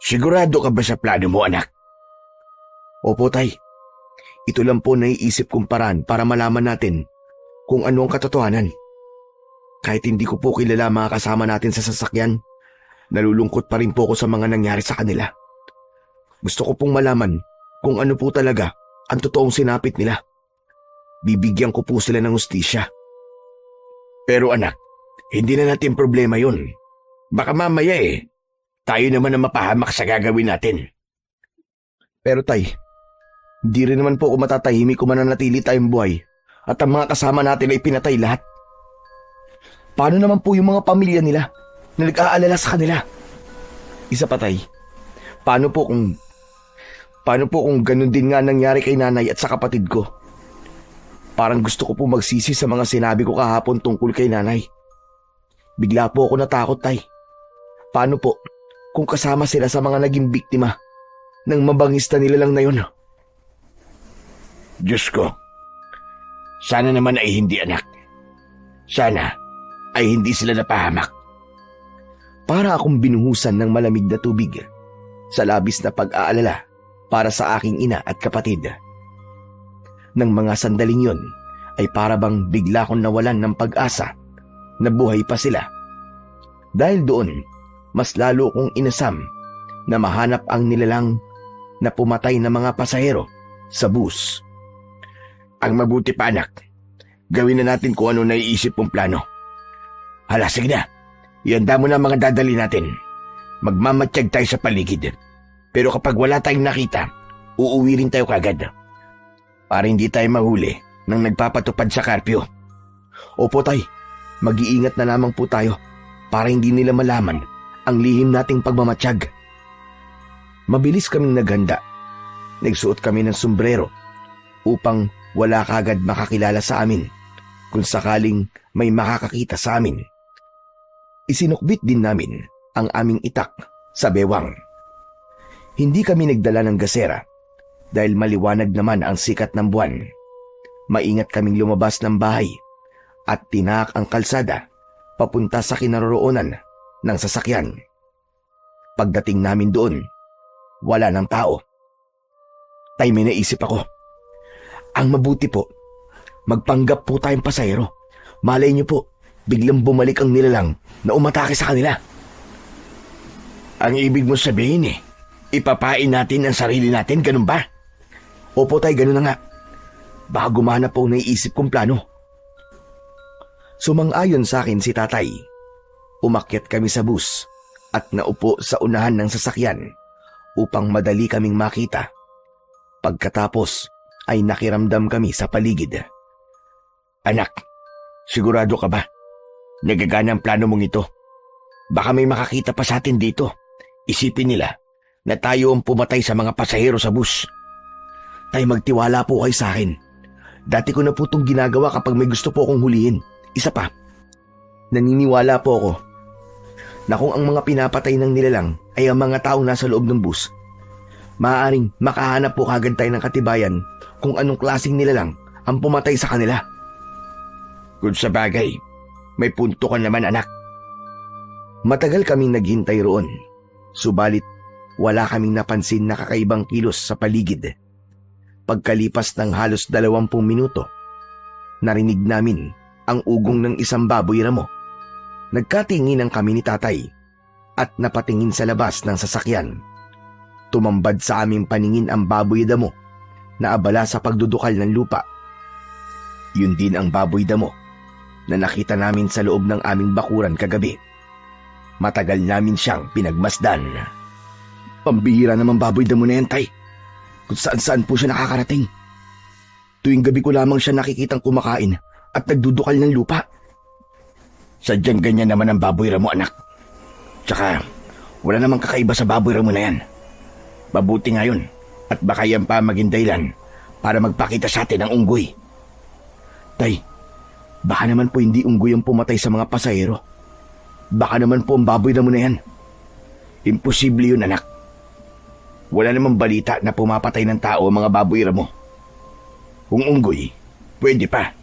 S1: Sigurado ka ba sa plano mo, anak?
S4: Opo, tay. Ito lang po naiisip kong paraan para malaman natin kung ano ang katotohanan. Kahit hindi ko po kilala mga kasama natin sa sasakyan, nalulungkot pa rin po ako sa mga nangyari sa kanila. Gusto ko pong malaman kung ano po talaga ang totoong sinapit nila. Bibigyan ko po sila ng hustisya.
S1: Pero anak, hindi na natin problema yun. Baka mamaya tayo naman ang mapahamak sa gagawin natin.
S4: Pero tay, hindi rin naman po ako matatahimik kung mananatili tayong buhay at ang mga kasama natin ay pinatay lahat. Paano naman po yung mga pamilya nila na nag-aalala sa kanila? Isa pa, tay, paano po kung ganun din nga nangyari kay nanay at sa kapatid ko? Parang gusto ko po magsisi sa mga sinabi ko kahapon tungkol kay nanay. Bigla po ako natakot, tay. Paano po kung kasama sila sa mga naging biktima ng mabangista nila lang na yun?
S1: Diyos ko, sana naman ay hindi, anak. Sana ay hindi sila napahamak.
S4: Para akong binuhusan ng malamig na tubig sa labis na pag-aalala para sa aking ina at kapatid. Nang mga sandaling yon ay para bang bigla kong nawalan ng pag-asa na buhay pa sila. Dahil doon, mas lalo kong inasam na mahanap ang nilalang na pumatay na mga pasahero sa bus.
S1: Ang mabuti pa, anak, Gawin na natin kung ano naiisip mong plano. Hala, sige na. Ihanda mo na ang mga dadali natin. Magmamatsyag tayo sa paligid. Pero kapag wala tayong nakita, uuwi rin tayo kagad. Para hindi tayo mahuli nang nagpapatupad sa karpyo.
S4: Opo, Tay. Mag-iingat na lamang po tayo para hindi nila malaman ang lihim nating pagmamatsyag. Mabilis kaming naghanda. Nagsuot kami ng sombrero upang wala kagad makakilala sa amin kung sakaling may makakakita sa amin. Isinukbit din namin ang aming itak sa bewang. Hindi kami nagdala ng gasera dahil maliwanag naman ang sikat ng buwan. Maingat kaming lumabas ng bahay at tinaak ang kalsada papunta sa kinaroroonan ng sasakyan. Pagdating namin doon, wala ng tao. Tay, may naisip ako. Ang mabuti po, magpanggap po tayong pasahero. Malay niyo po, biglang bumalik ang nilalang na umatake sa kanila.
S1: Ang ibig mo sabihin ipapain natin ang sarili natin, ganun ba?
S4: Opo, Tay, ganun na nga. Baka gumana po naiisip kong plano. Sumang-ayon sa akin si Tatay. Umakyat kami sa bus at naupo sa unahan ng sasakyan upang madali kaming makita. Pagkatapos ay nakiramdam kami sa paligid.
S1: Anak, sigurado ka ba? Nagagana ang plano mong ito. Baka may makakita pa sa atin dito. Isipin nila na tayo ang pumatay sa mga pasahero sa bus.
S4: Tay, magtiwala po kayo sa akin. Dati ko na po itong ginagawa kapag may gusto po akong hulihin. Isa pa, naniniwala po ako na kung ang mga pinapatay ng nilalang ay ang mga taong nasa loob ng bus, maaaring makahanap po kagad tayo ng katibayan kung anong klaseng nilalang ang pumatay sa kanila.
S1: Kung sa bagay, may punto ka naman, anak.
S4: Matagal kaming naghintay roon, subalit wala kaming napansin na kakaibang kilos sa paligid. Pagkalipas ng halos 20 minuto, narinig namin ang ugong ng isang baboy ramo. Nagkatinginan kami ni Tatay at napatingin sa labas ng sasakyan. Tumambad sa aming paningin ang baboy damo na abala sa pagdudukal ng lupa. Yun din ang baboy damo na nakita namin sa loob ng aming bakuran kagabi. Matagal namin siyang pinagmasdan. Pambihira naman baboy damo na yan, Tay. Kung saan-saan po siya nakakarating. Tuwing gabi ko lamang siya nakikitang kumakain at nagdudukal ng lupa.
S1: Sadyang ganyan naman ang baboy ramo, anak. Tsaka, wala namang kakaiba sa baboy ramo na yan. Mabuti ngayon at baka yan pa maging dahilan para magpakita sa atin ng unggoy.
S4: Tay, baka naman po hindi unggoy ang pumatay sa mga pasahero. Baka naman po ang baboy ramo na yan.
S1: Imposible yun, anak. Wala namang balita na pumapatay ng tao ang mga baboy ramo. Kung unggoy, pwede pa.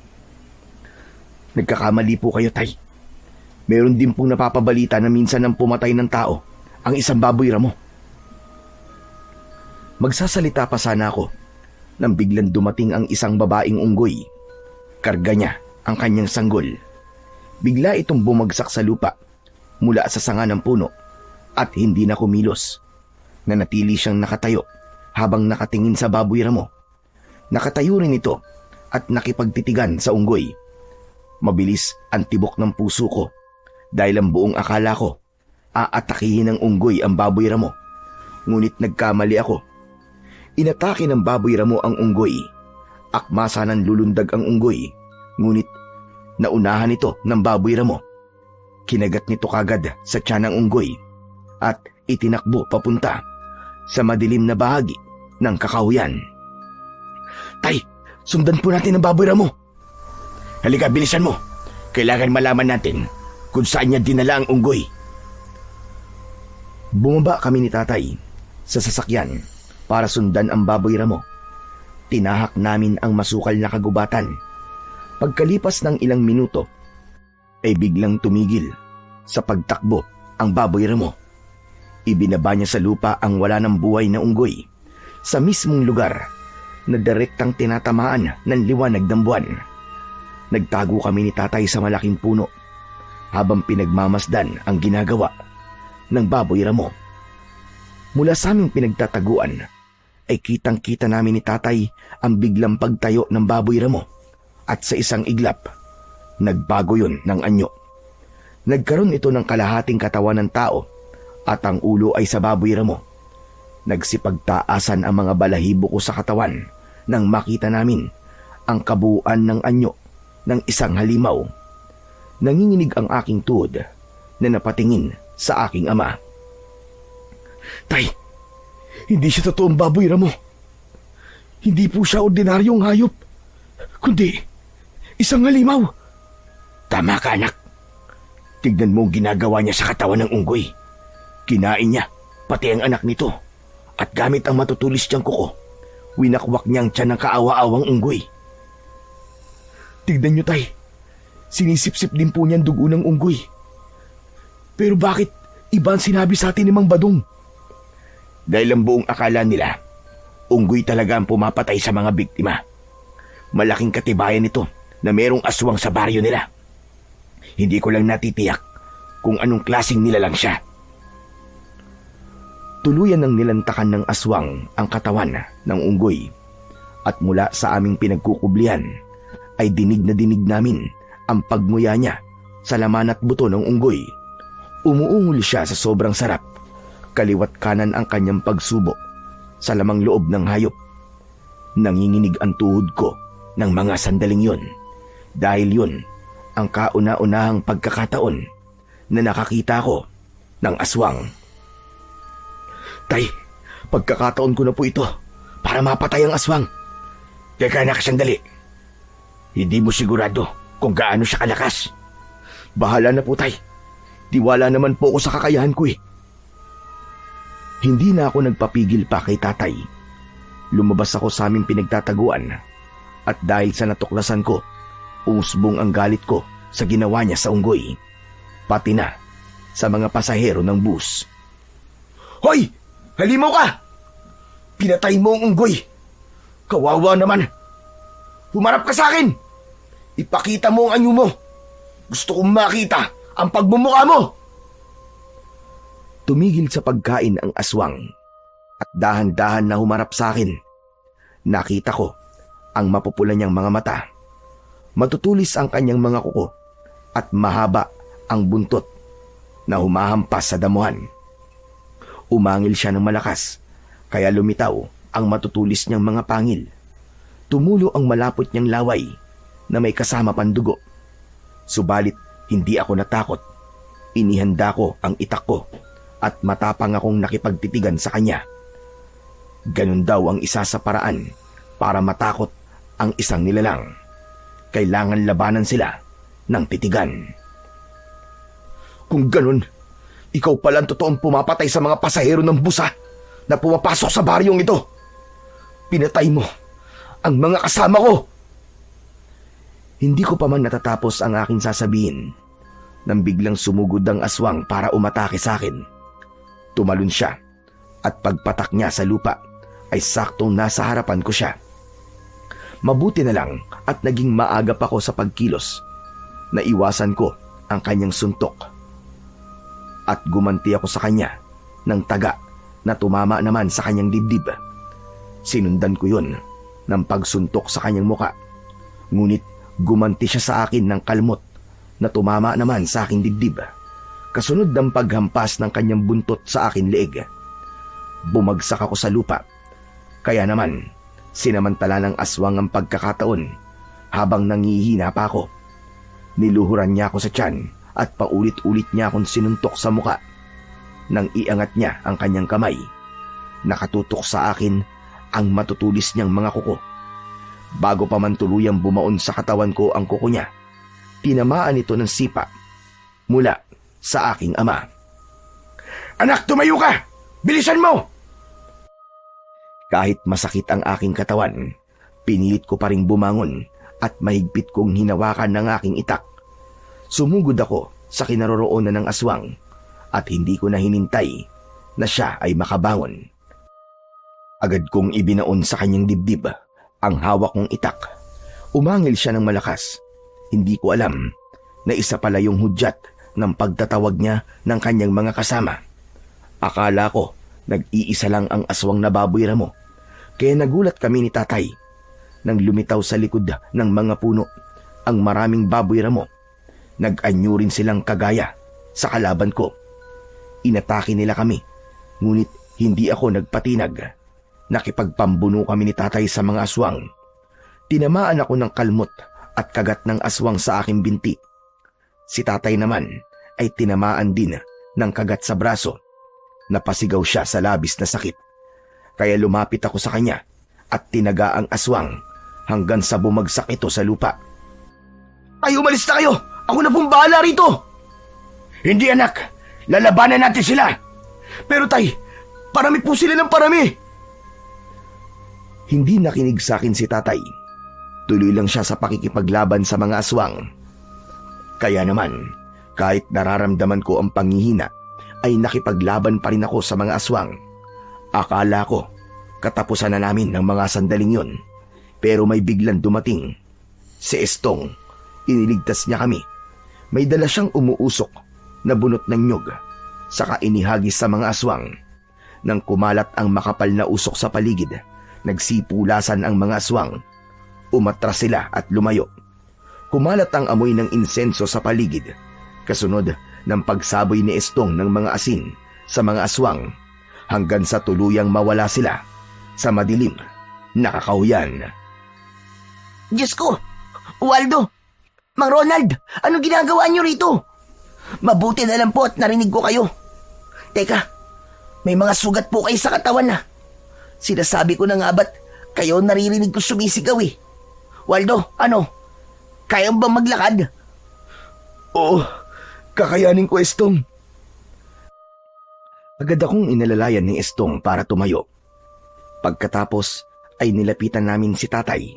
S4: Nagkakamali po kayo, Tay. Meron din pong napapabalita na minsan nang pumatay ng tao ang isang baboy ramo. Magsasalita pa sana ako nang biglang dumating ang isang babaeng unggoy. Karga niya ang kanyang sanggol. Bigla itong bumagsak sa lupa mula sa sanga ng puno at hindi na kumilos. Nanatili siyang nakatayo habang nakatingin sa baboy ramo. Nakatayo rin ito at nakipagtitigan sa unggoy. Mabilis ang tibok ng puso ko dahil ang buong akala ko aatakihin ng unggoy ang baboy ramo. Ngunit nagkamali ako. Inatake ng baboy ramo ang unggoy. Akmasa ng lulundag ang unggoy, ngunit naunahan ito ng baboy ramo. Kinagat nito kagad sa tiyan ng unggoy at itinakbo papunta sa madilim na bahagi ng kakahuyan. Tay, sundan po natin ang baboy ramo.
S1: Halika, bilisan mo. Kailangan malaman natin kung saan niya dinala ang unggoy.
S4: Bumaba kami ni Tatay sa sasakyan para sundan ang baboy ramo. Tinahak namin ang masukal na kagubatan. Pagkalipas ng ilang minuto, ay biglang tumigil sa pagtakbo ang baboy ramo. Ibinaba niya sa lupa ang wala ng buhay na unggoy sa mismong lugar na direktang tinatamaan ng liwanag ng buwan. Nagtago kami ni Tatay sa malaking puno habang pinagmamasdan ang ginagawa ng baboy ramo. Mula sa aming pinagtataguan ay kitang-kita namin ni Tatay ang biglang pagtayo ng baboy ramo
S1: At sa isang iglap, nagbago yun ng anyo. Nagkaroon ito ng kalahating katawan ng tao at ang ulo ay sa baboy ramo. Nagsipagtaasan ang mga balahibo ko sa katawan nang makita namin ang kabuuan ng anyo ng isang halimaw. Nanginginig ang aking tuhod na napatingin sa aking ama.
S4: Tay, hindi siya totoong baboy ramo. Hindi po siya ordinaryong hayop, kundi isang halimaw.
S1: Tama ka, anak. Tignan mo ang ginagawa niya sa katawan ng unggoy. Kinain niya, pati ang anak nito. At gamit ang matutulis niyang kuko, winakwak niyang tiyan ng kaawa-awang unggoy.
S4: Tignan niyo, tay. Sinisip-sip din po niyan dugo ng unggoy. Pero bakit iba ang sinabi sa atin ni Mang Badong?
S1: Dahil ang buong akala nila, unggoy talaga ang pumapatay sa mga biktima. Malaking katibayan ito na merong aswang sa baryo nila. Hindi ko lang natitiyak kung anong klaseng nilalang siya. Tuluyan ng nilantakan ng aswang ang katawan ng unggoy at mula sa aming pinagkukublihan ay dinig na dinig namin ang pagmuya niya sa laman at buto ng unggoy. Umuungol siya sa sobrang sarap. Kaliwat kanan ang kanyang pagsubo sa lamang loob ng hayop. Nanginginig ang tuhod ko ng mga sandaling yun dahil yun ang kauna-unahang pagkakataon na nakakita ko ng aswang.
S4: Tay, pagkakataon ko na po ito para mapatay ang aswang.
S1: Teka, anak, sandali. Hindi mo sigurado kung gaano siya kalakas.
S4: Bahala na po, tay. Tiwala naman po ako sa kakayahan ko eh.
S1: Hindi na ako nagpapigil pa kay tatay. Lumabas ako sa aming pinagtataguan at dahil sa natuklasan ko, usbong ang galit ko sa ginawa niya sa unggoy, pati na sa mga pasahero ng bus.
S4: Hoy! Halimaw ka! Pinatay mo ang unggoy! Kawawa naman! Humarap ka sa akin! Ipakita mo ang anyo mo! Gusto kong makita ang pagmumukha mo!
S1: Tumigil sa pagkain ang aswang at dahan-dahan na humarap sa akin. Nakita ko ang mapupula niyang mga mata. Matutulis ang kanyang mga kuko at mahaba ang buntot na humahampas sa damuhan. Umangil siya ng malakas, kaya lumitaw ang matutulis niyang mga pangil. Tumulo ang malapot niyang laway na may kasama pandugo. Subalit hindi ako natakot. Inihanda ko ang itak ko at matapang akong nakipagtitigan sa kanya. Ganun daw ang isa sa paraan para matakot ang isang nilalang. Kailangan labanan sila ng titigan.
S4: Kung ganun, ikaw pala ang totoong pumapatay sa mga pasahero ng busa na pumapasok sa baryong ito. Pinatay mo ang mga kasama ko.
S1: Hindi ko pa man natatapos ang aking sasabihin nang biglang sumugod ang aswang para umatake sa akin. Tumalon siya at pagpatak niya sa lupa ay saktong nasa harapan ko siya. Mabuti na lang at naging maagap ako sa pagkilos. Naiwasan ko ang kanyang suntok at gumanti ako sa kanya ng taga na tumama naman sa kanyang dibdib. Sinundan ko yun ng pagsuntok sa kanyang muka. Ngunit gumanti siya sa akin ng kalmot na tumama naman sa aking dibdib. Kasunod ng paghampas ng kanyang buntot sa akin leeg. Bumagsak ako sa lupa. Kaya naman, sinamantala ng aswang ang pagkakataon habang nangihina pa ako. Niluhuran niya ako sa tiyan at paulit-ulit niya akong sinuntok sa muka. Nang iangat niya ang kanyang kamay, nakatutok sa akin ang matutulis niyang mga kuko. Bago pa man tuluyang bumaon sa katawan ko ang kuko niya, tinamaan ito ng sipa mula sa aking ama.
S4: Anak, tumayo ka! Bilisan mo!
S1: Kahit masakit ang aking katawan, pinilit ko pa ring bumangon at mahigpit kong hinawakan ng aking itak. Sumugod ako sa kinaroroonan ng aswang at hindi ko na hinintay na siya ay makabangon. Agad kong ibinaon sa kanyang dibdib ang hawak kong itak. Umangil siya ng malakas. Hindi ko alam na isa pala yung hudyat ng pagtatawag niya ng kanyang mga kasama. Akala ko nag-iisa lang ang aswang na baboy ramo, kaya nagulat kami ni tatay nang lumitaw sa likod ng mga puno ang maraming baboy ramo. Nag-anyo rin silang kagaya sa kalaban ko. Inatake nila kami, ngunit hindi ako nagpatinag. Nakipagpambuno kami ni tatay sa mga aswang. Tinamaan ako ng kalmot at kagat ng aswang sa aking binti. Si tatay naman ay tinamaan din ng kagat sa braso. Napasigaw siya sa labis na sakit. Kaya lumapit ako sa kanya at tinaga ang aswang hanggang sa bumagsak ito sa lupa.
S4: Ay, umalis na kayo! Ako na pong bahala rito!
S3: Hindi anak, lalabanan natin sila.
S4: Pero tay, parami po sila ng parami!
S1: Hindi nakinig sa akin si tatay. Tuloy lang siya sa pakikipaglaban sa mga aswang. Kaya naman, kahit nararamdaman ko ang panghihina, ay nakipaglaban pa rin ako sa mga aswang. Akala ko, katapusan na namin ng mga sandaling yun. Pero may biglang dumating. Si Estong, iniligtas niya kami. May dala siyang umuusok na bunot ng nyug, saka inihagis sa mga aswang. Nang kumalat ang makapal na usok sa paligid, nagsipulasan ang mga aswang. Umatras sila at lumayo. Kumalat ang amoy ng insenso sa paligid, kasunod ng pagsaboy ni Estong ng mga asin sa mga aswang, hanggang sa tuluyang mawala sila sa madilim na kakahuyan.
S2: Diyos ko! Waldo! Mang Ronald! Anong ginagawa niyo rito? Mabuti na lang po at narinig ko kayo. Teka, may mga sugat po kayo sa katawan na. Sinasabi ko na nga ba't kayo naririnig ko sumisigaw eh. Waldo, ano? Kaya mo bang maglakad?
S4: Oo, kakayanin ko, Estong.
S1: Agad akong inalalayan ni Estong para tumayo. Pagkatapos ay nilapitan namin si tatay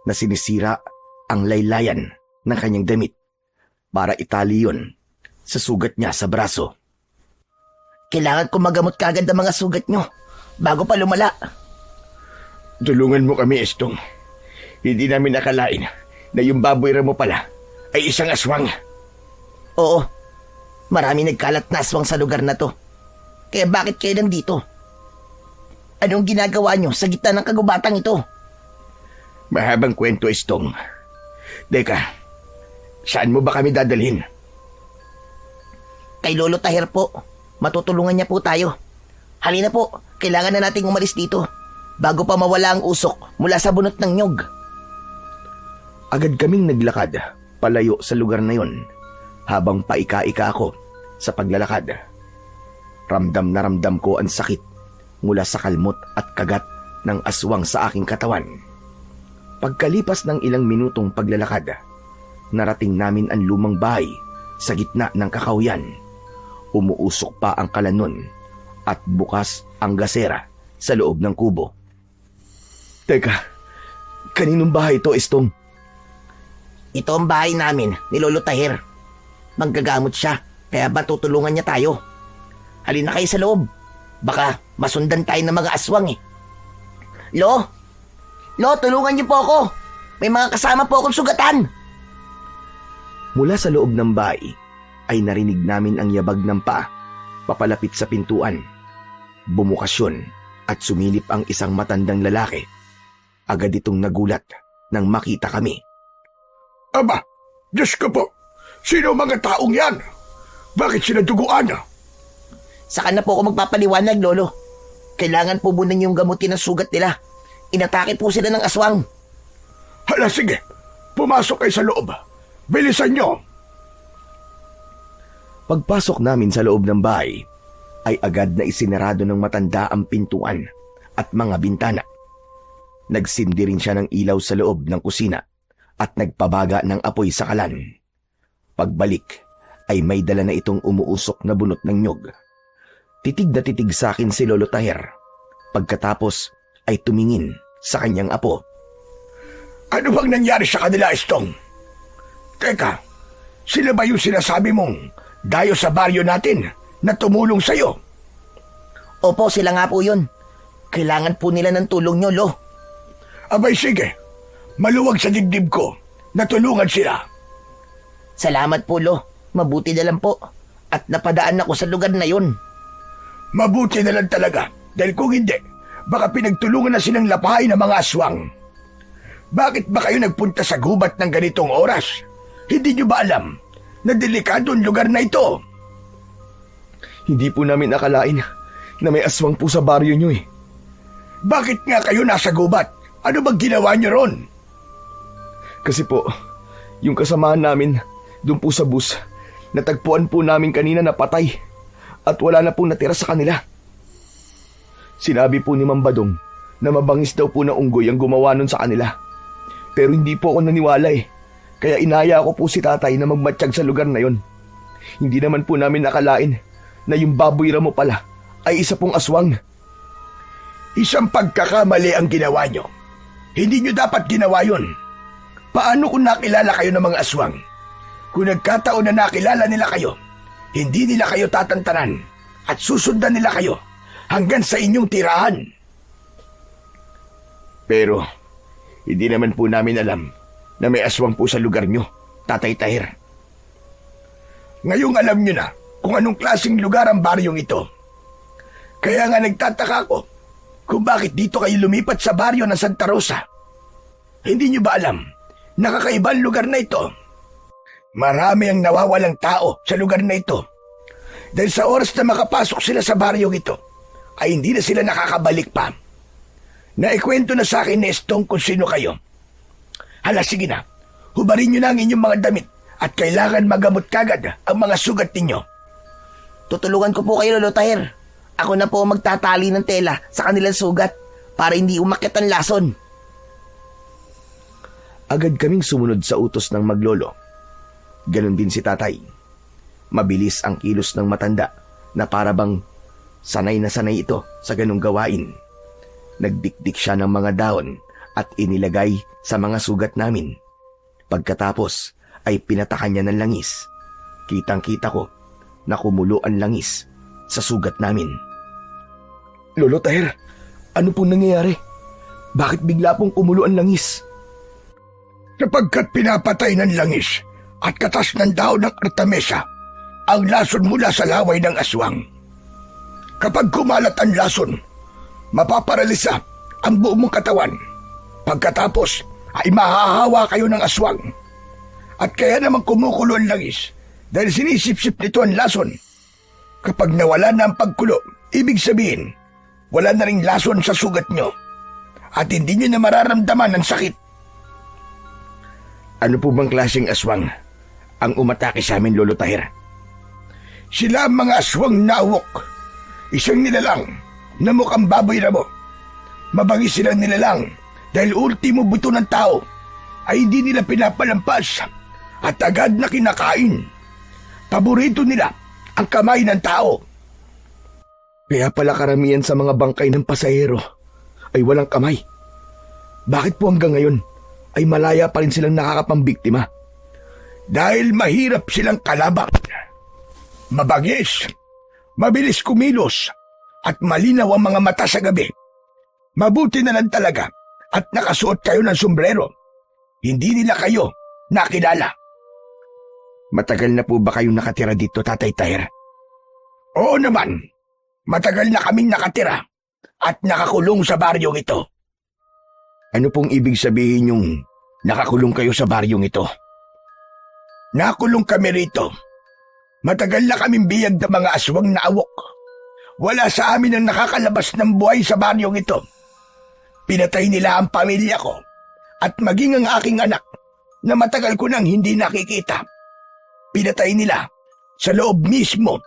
S1: na sinisira ang laylayan ng kanyang damit para itali yun sa sugat niya sa braso.
S2: Kailangan ko magamot kagad ang mga sugat nyo bago pa lumala.
S3: Tulungan mo kami, Estong. Hindi namin nakalain na yung baboy mo pala ay isang aswang.
S2: Oo, marami nagkalat na aswang sa lugar na to. Kaya bakit kayo nandito? Anong ginagawa nyo sa gitna ng kagubatang ito?
S3: Mahabang kwento, Estong. Teka, saan mo ba kami dadalhin?
S2: Kay Lolo Tahir po. Matutulungan niya po tayo. Halina po, kailangan na nating umalis dito bago pa mawala ang usok mula sa bunot ng nyog.
S1: Agad kaming naglakad palayo sa lugar na yon habang paika-ika ako sa paglalakad. Ramdam na ramdam ko ang sakit mula sa kalmot at kagat ng aswang sa aking katawan. Pagkalipas ng ilang minutong paglalakad, narating namin ang lumang bahay sa gitna ng kakahuyan. Umuusok pa ang kalanon at bukas ang gasera sa loob ng kubo.
S4: Teka, kaninong bahay ito, Estong?
S2: Ito ang bahay namin ni Lolo Tahir. Manggagamot siya, kaya matutulungan niya tayo. Halina kayo sa loob. Baka masundan tayo ng mga aswang eh. Lo, tulungan niyo po ako. May mga kasama po akong sugatan.
S1: Mula sa loob ng bahay ay narinig namin ang yabag ng paa papalapit sa pintuan. Bumukas yun at sumilip ang isang matandang lalaki. Agad itong nagulat nang makita kami.
S3: Aba, Diyos ko po, sino mga taong yan? Bakit sila duguan?
S2: Saka na po ako magpapaliwanag, Lolo. Kailangan po muna niyong gamutin ang sugat nila. Inatake po sila ng aswang.
S3: Hala, sige, pumasok kayo sa loob. Bilisan nyo.
S1: Pagpasok namin sa loob ng bahay, ay agad na isinarado ng matanda ang pintuan at mga bintana. Nagsindi rin siya ng ilaw sa loob ng kusina at nagpabaga ng apoy sa kalan. Pagbalik ay may dala na itong umuusok na bunot ng nyog. Titig na titig sa akin si Lolo Tahir. Pagkatapos ay tumingin sa kanyang apo.
S3: Ano bang nangyari sa kanila, Estong? Teka, sila ba yung sinasabi mong dayo sa baryo natin na tumulong sa'yo?
S2: Opo, sila nga po yun. Kailangan po nila ng tulong nyo, Lo.
S3: Abay sige, maluwag sa dibdib ko na tulungan sila.
S2: Salamat po, Lo. Mabuti na lang po. At napadaan ako sa lugar na yun.
S3: Mabuti na lang talaga dahil kung hindi, baka pinagtulungan na silang lapahin ng mga aswang. Bakit ba kayo nagpunta sa gubat ng ganitong oras? Hindi nyo ba alam na delikado ang lugar na ito?
S4: Hindi po namin akalain na may aswang po sa baryo nyo eh.
S3: Bakit nga kayo nasa gubat? Ano bang ginawa nyo ron?
S4: Kasi po, yung kasamahan namin doon po sa bus, natagpuan po namin kanina na patay at wala na pong natira sa kanila. Sinabi po ni Ma'am Badong na mabangis daw po na unggoy ang gumawa nun sa kanila. Pero hindi po ako naniwala eh. Kaya inaya ko po si tatay na magmatsyag sa lugar na yon. Hindi naman po namin nakalain na yung baboy ramo pala ay isa pong aswang.
S3: Isang pagkakamali ang ginawa nyo. Hindi nyo dapat ginawa yun. Paano kung nakilala kayo ng mga aswang? Kung nagkataon na nakilala nila kayo, hindi nila kayo tatantanan at susundan nila kayo hanggang sa inyong tirahan.
S1: Pero, hindi naman po namin alam na may aswang po sa lugar nyo, Tatay Tahir.
S3: Ngayong alam nyo na kung anong klaseng lugar ang baryong ito. Kaya nga nagtataka ko kung bakit dito kayo lumipat sa baryo ng Santa Rosa. Hindi nyo ba alam na kakaibang lugar na ito? Marami ang nawawalang tao sa lugar na ito. Dahil sa oras na makapasok sila sa baryong ito, ay hindi na sila nakakabalik pa. Naikwento na sa akin ni Estong kung sino kayo. Hala, sige na. Hubarin nyo na ang inyong mga damit at kailangan magamot kagad ang mga sugat ninyo.
S2: Tutulungan ko po kayo, Lolo Tahir. Ako na po magtatali ng tela sa kanilang sugat para hindi umakyat ang lason.
S1: Agad kaming sumunod sa utos ng maglolo. Ganon din si tatay. Mabilis ang kilos ng matanda na para bang sanay na sanay ito sa ganong gawain. Nagdikdik siya ng mga daon at inilagay sa mga sugat namin. Pagkatapos ay pinatakan niya ng langis. Kitang-kita ko na kumulo ang langis sa sugat namin.
S4: Lolo Tahir, ano pong nangyayari? Bakit bigla pong kumulo ang langis?
S3: Sapagkat pinapatay ng langis at katas ng daon ng artemisa ang lason mula sa laway ng aswang. Kapag kumalat ang lason, mapaparalisa ang buong mong katawan. Pagkatapos ay mahahawa kayo ng aswang. At kaya naman kumukulo ang langis dahil sinisip-sip nito ang lason. Kapag nawala na ang pagkulo, ibig sabihin, wala na ring lason sa sugat nyo at hindi nyo na mararamdaman ang sakit.
S1: Ano po bang klaseng aswang ang umatake sa amin, Lolo Tahir?
S3: Sila ang mga aswang nawok. Isang nilalang na mukhang baboy ramo. Mabangis silang nilalang dahil ultimo buto ng tao ay hindi nila pinapalampas at agad na kinakain. Paborito nila ang kamay ng tao.
S4: Kaya pala karamihan sa mga bangkay ng pasahero ay walang kamay. Bakit po hanggang ngayon ay malaya pa rin silang nakakapambiktima?
S3: Dahil mahirap silang kalaban. Mabangis, mabilis kumilos, at malinaw ang mga mata sa gabi. Mabuti na lang talaga at nakasuot kayo ng sombrero. Hindi nila kayo nakilala.
S1: Matagal na po ba kayong nakatira dito, Tatay Tahir?
S3: Oo naman, matagal na kaming nakatira at nakakulong sa baryong ito.
S1: Ano pong ibig sabihin yung nakakulong kayo sa baryong ito?
S3: Nakulong kami rito. Matagal na kaming biyag ng mga aswang na awok. Wala sa amin ang nakakalabas ng buhay sa baryong ito. Pinatay nila ang pamilya ko at maging ang aking anak na matagal ko nang hindi nakikita. Pinatay nila sa loob mismo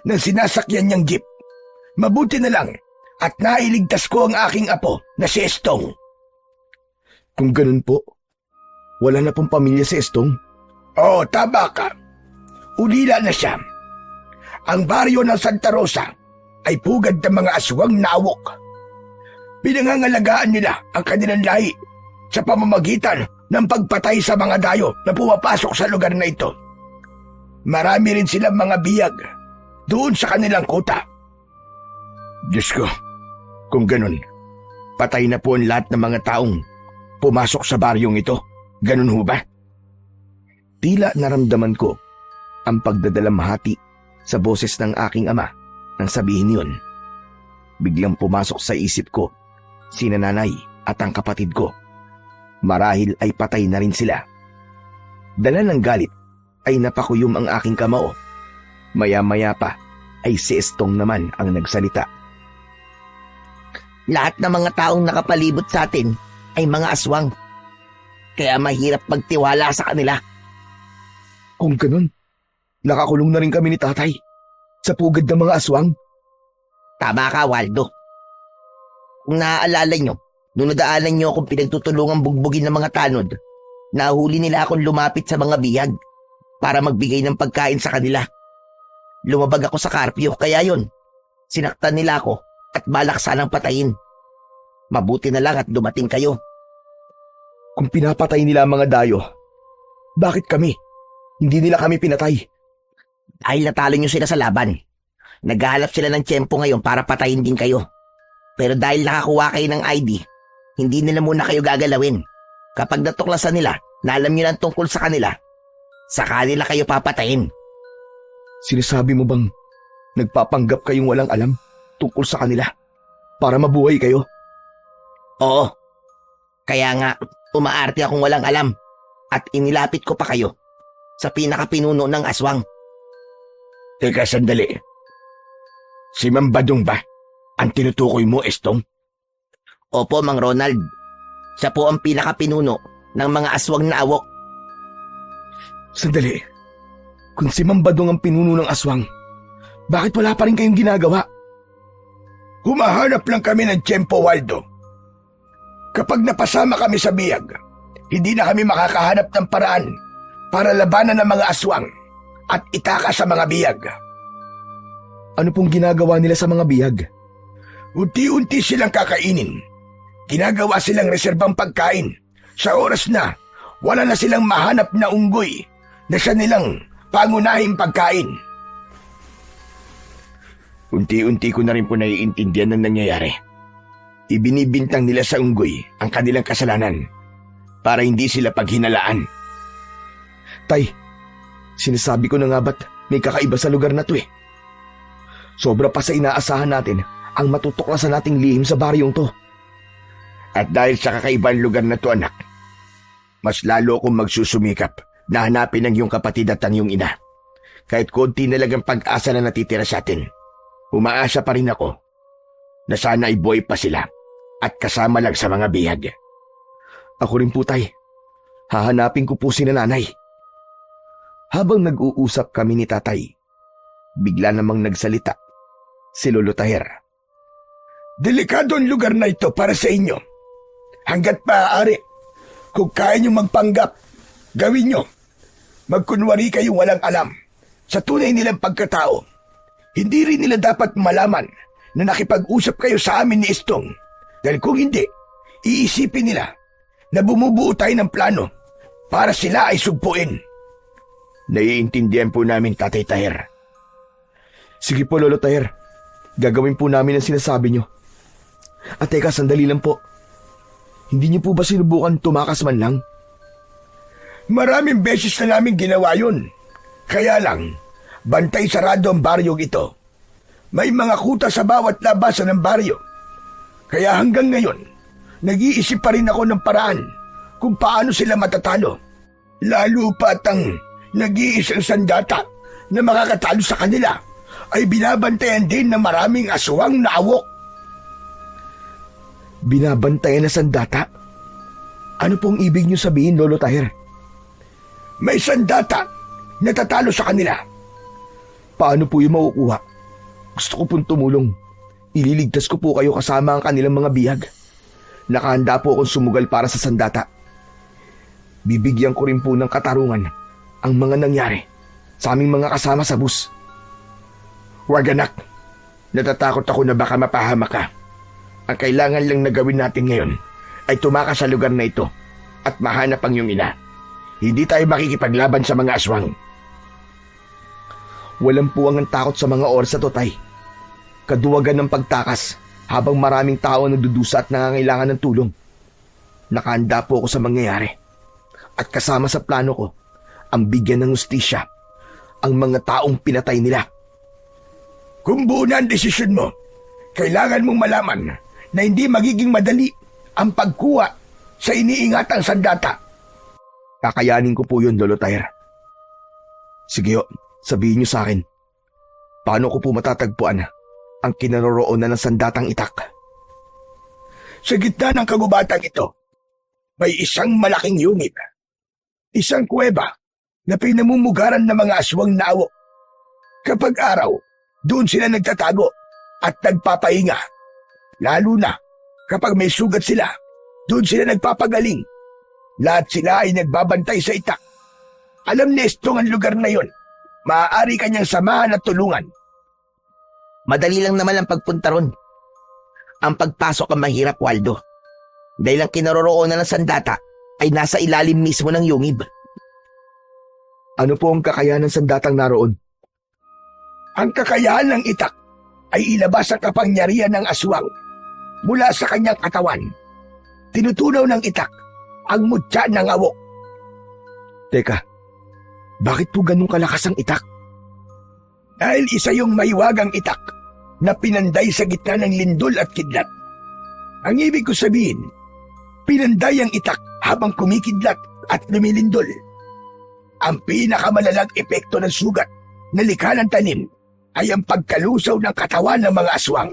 S3: ng sinasakyan niyang jeep. Mabuti na lang at nailigtas ko ang aking apo na si Estong.
S4: Kung ganun po, wala na pong pamilya si Estong?
S3: Oo, tama ka. Ulila na siya. Ang baryo ng Santa Rosa ay pugad ng mga aswang na awok. Pinangangalagaan nila ang kanilang lahi sa pamamagitan ng pagpatay sa mga dayo na pumapasok sa lugar na ito. Marami rin silang mga biyag doon sa kanilang kuta.
S1: Diyos ko, kung ganun, patay na po ang lahat ng mga taong pumasok sa baryong ito. Ganun ho ba?
S4: Tila naramdaman ko ang pagdadalamhati sa boses ng aking ama nang sabihin yun. Biglang pumasok sa isip ko si nanay at ang kapatid ko.
S1: Marahil ay patay na rin sila. Dala ng galit ay napakuyom ang aking kamao. Maya-maya pa ay si Estong naman ang nagsalita.
S2: Lahat ng mga taong nakapalibot sa atin ay mga aswang. Kaya mahirap magtiwala sa kanila.
S4: Kung ganun, nakakulong na rin kami ni tatay sa pugad ng mga aswang.
S2: Tama ka, Waldo. Kung naaalala nyo, nung nadaanan nyo akong pinagtutulungang bugbugin ng mga tanod, nahuli nila akong lumapit sa mga bihag para magbigay ng pagkain sa kanila. Lumabag ako sa karpyo, kaya yon, sinaktan nila ako at balak sanang patayin. Mabuti na lang at dumating kayo.
S4: Kung pinapatay nila ang mga dayo, bakit kami? Hindi nila kami pinatay.
S2: Dahil natalo nyo sila sa laban. Naghahanap sila ng tiyempo ngayon para patayin din kayo. Pero dahil nakakuha kayo ng ID, hindi nila muna kayo gagalawin. Kapag natuklasan nila na alam nyo na tungkol sa kanila, sa kanila kayo papatayin.
S4: Sinasabi mo bang nagpapanggap kayong walang alam tungkol sa kanila para mabuhay kayo?
S2: Oo. Kaya nga, umaarte akong walang alam at inilapit ko pa kayo sa pinakapinuno ng aswang.
S1: Teka sandali. Si Mang Badong ba ang tinutukoy mo, Estong?
S2: Opo, Mang Ronald. Siya po ang pinakapinuno ng mga aswang na awok.
S4: Sandali. Kung si Mambadong ang pinuno ng aswang, bakit wala pa rin kayong ginagawa?
S3: Humahanap lang kami ng tiyempo, Waldo. Kapag napasama kami sa biyag, hindi na kami makakahanap ng paraan para labanan ng mga aswang at itaka sa mga biyag.
S4: Ano pong ginagawa nila sa mga bihag?
S3: Unti-unti silang kakainin. Ginagawa silang reserbang pagkain. Sa oras na, wala na silang mahanap na unggoy na siya nilang pangunahing pagkain.
S1: Unti-unti ko na rin po naiintindihan ng nangyayari. Ibinibintang nila sa unggoy ang kanilang kasalanan para hindi sila paghinalaan.
S4: Tay, sinasabi ko na nga ba't may kakaiba sa lugar na to eh. Sobra pa sa inaasahan natin ang matutuklasan nating lihim sa baryong to.
S1: At dahil sa kakaibang lugar na to, anak, mas lalo akong magsusumikap na hanapin ang iyong kapatid at ang iyong ina. Kahit konti na lang ang pag-asa na natitira sa atin, umaasa pa rin ako na sana ay buhay pa sila at kasama lang sa mga bihag.
S4: Ako rin po, tay. Hahanapin ko po si nanay. Habang nag-uusap kami ni tatay, bigla namang nagsalita si Lolo Taher.
S3: Delikado ang lugar na ito para sa inyo. Hanggat maaari, kung kaya nyo magpanggap, gawin nyo. Magkunwari kayong walang alam sa tunay nilang pagkatao. Hindi rin nila dapat malaman na nakipag-usap kayo sa amin ni Estong. Dahil kung hindi, iisipin nila na bumubuo tayo ng plano para sila ay sugpuin.
S1: Naiintindihan po namin, Tatay Taher.
S4: Sige po, Lolo Taher. Gagawin po namin ang sinasabi nyo. At teka, sandali lang po. Hindi niyo po ba sinubukan tumakas man lang?
S3: Maraming beses na namin ginawa yun. Kaya lang, bantay sarado ang baryong ito. May mga kuta sa bawat labasan ng baryo. Kaya hanggang ngayon, nag-iisip pa rin ako ng paraan kung paano sila matatalo. Lalo pat ang nag-iisang sandata na makakatalo sa kanila ay binabantayan din ng maraming aswang na awok.
S4: Binabantayan na sandata? Ano pong ibig niyo sabihin, Lolo Taher?
S3: May sandata na tatalo sa kanila.
S4: Paano po yung makukuha? Gusto ko pong tumulong. Ililigtas ko po kayo kasama ang kanilang mga bihag. Nakahanda po akong sumugal para sa sandata. Bibigyan ko rin po ng katarungan ang mga nangyari sa aming mga kasama sa bus.
S1: Huwag anak, natatakot ako na baka mapahama ka. Ang kailangan lang na gawin natin ngayon ay tumakas sa lugar na ito at mahanap ang iyong ina. Hindi tayo makikipaglaban sa mga aswang.
S4: Walang puwang ang takot sa mga oras na to, tay. Kaduwagan ng pagtakas habang maraming tao ang nagdudusa at nangangailangan ng tulong. Nakahanda po ako sa mangyayari. At kasama sa plano ko, ang bigyan ng hustisya ang mga taong pinatay nila.
S3: Kung buo na ang desisyon mo, kailangan mong malaman na hindi magiging madali ang pagkuha sa iniingatang sandata.
S4: Kakayanin ko po yun, Lolo Tyre. Sige ho, sabihin niyo sa akin, paano ko po matatagpuan ang kinaroroonan ng sandatang itak?
S3: Sa gitna ng kagubatang ito, may isang malaking yungib. Isang kuweba na pinamumugaran ng mga aswang na awok. Kapag araw, doon sila nagtatago at nagpapahinga. Lalo na kapag may sugat sila, doon sila nagpapagaling. Lahat sila ay nagbabantay sa itak. Alam ni Estong ang lugar na yon. Maaari kanyang samahan at tulungan.
S2: Madali lang naman ang pagpunta ron. Ang pagpasok ang mahirap, Waldo. Dahil ang kinaroroonan ng sandata ay nasa ilalim mismo ng yungib.
S4: Ano po ang kakayahan ng sandatang naroon?
S3: Ang kakayahan ng itak ay ilabas ang kapangyarihan ng aswang mula sa kanyang katawan. Tinutunaw ng itak ang mutya ng awok.
S4: Teka, bakit po ganun kalakas ang itak?
S3: Dahil isa yung maiwagang itak na pinanday sa gitna ng lindol at kidlat. Ang ibig ko sabihin, pinanday ang itak habang kumikidlat at lumilindol. Ang pinakamalalang epekto ng sugat na likha ng tanim ay ang pagkalusaw ng katawan ng mga aswang.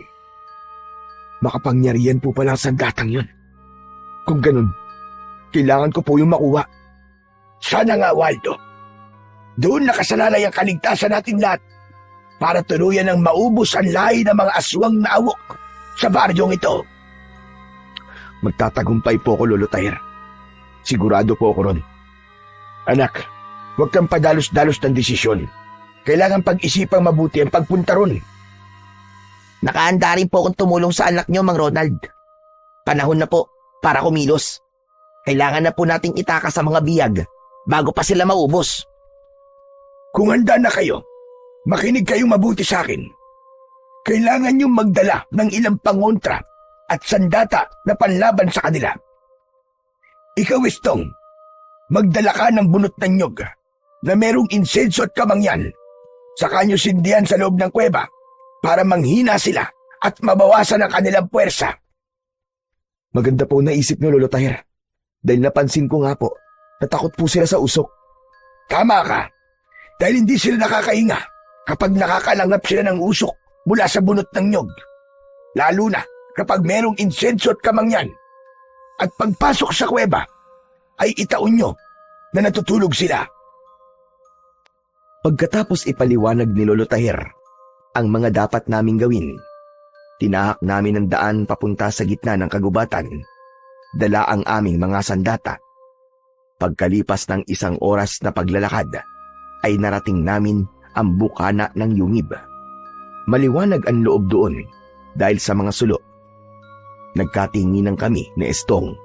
S4: Makapangyarihan po pala ang sandatang yun. Kung ganun, kailangan ko po yung makuha.
S3: Sana nga, Waldo. Doon nakasalalay ang kaligtasan natin lahat para tuluyan ng maubos ang lahi ng mga aswang na awok sa baryong ito.
S4: Magtatagumpay po ako, Lolo Tyre. Sigurado po ako ron.
S3: Anak, huwag kang padalos-dalos ng desisyon. Kailangan pag-isipang mabuti ang pagpunta ron.
S2: Nakahanda rin po akong tumulong sa anak niyo, Mang Ronald. Panahon na po para kumilos. Kailangan na po nating itakas sa mga biyag bago pa sila maubos.
S3: Kung handa na kayo, makinig kayong mabuti sa akin. Kailangan niyong magdala ng ilang pangontra at sandata na panlaban sa kanila. Ikaw, Estong, magdala ka ng bunot ng nyog na merong insenso at kamangyan. Saka niyo sindihan sa loob ng kuweba para manghina sila at mabawasan ang kanilang puwersa.
S4: Maganda po naisip niyo, Lolo Tyre. Dahil napansin ko nga po, natakot po sila sa usok.
S3: Tama ka, dahil hindi sila nakakahinga kapag nakakalanghap sila ng usok mula sa bunot ng nyog. Lalo na kapag merong insenso at kamangyan. At pagpasok sa kuweba, ay itaon nyo na natutulog sila.
S4: Pagkatapos ipaliwanag ni Lolo Tyre ang mga dapat naming gawin, tinahak namin ang daan papunta sa gitna ng kagubatan. Dala ang aming mga sandata. Pagkalipas ng 1 oras na paglalakad, ay narating namin ang bukana ng yungib. Maliwanag ang loob doon dahil sa mga sulo. Nagkatinginan kami ni Estong.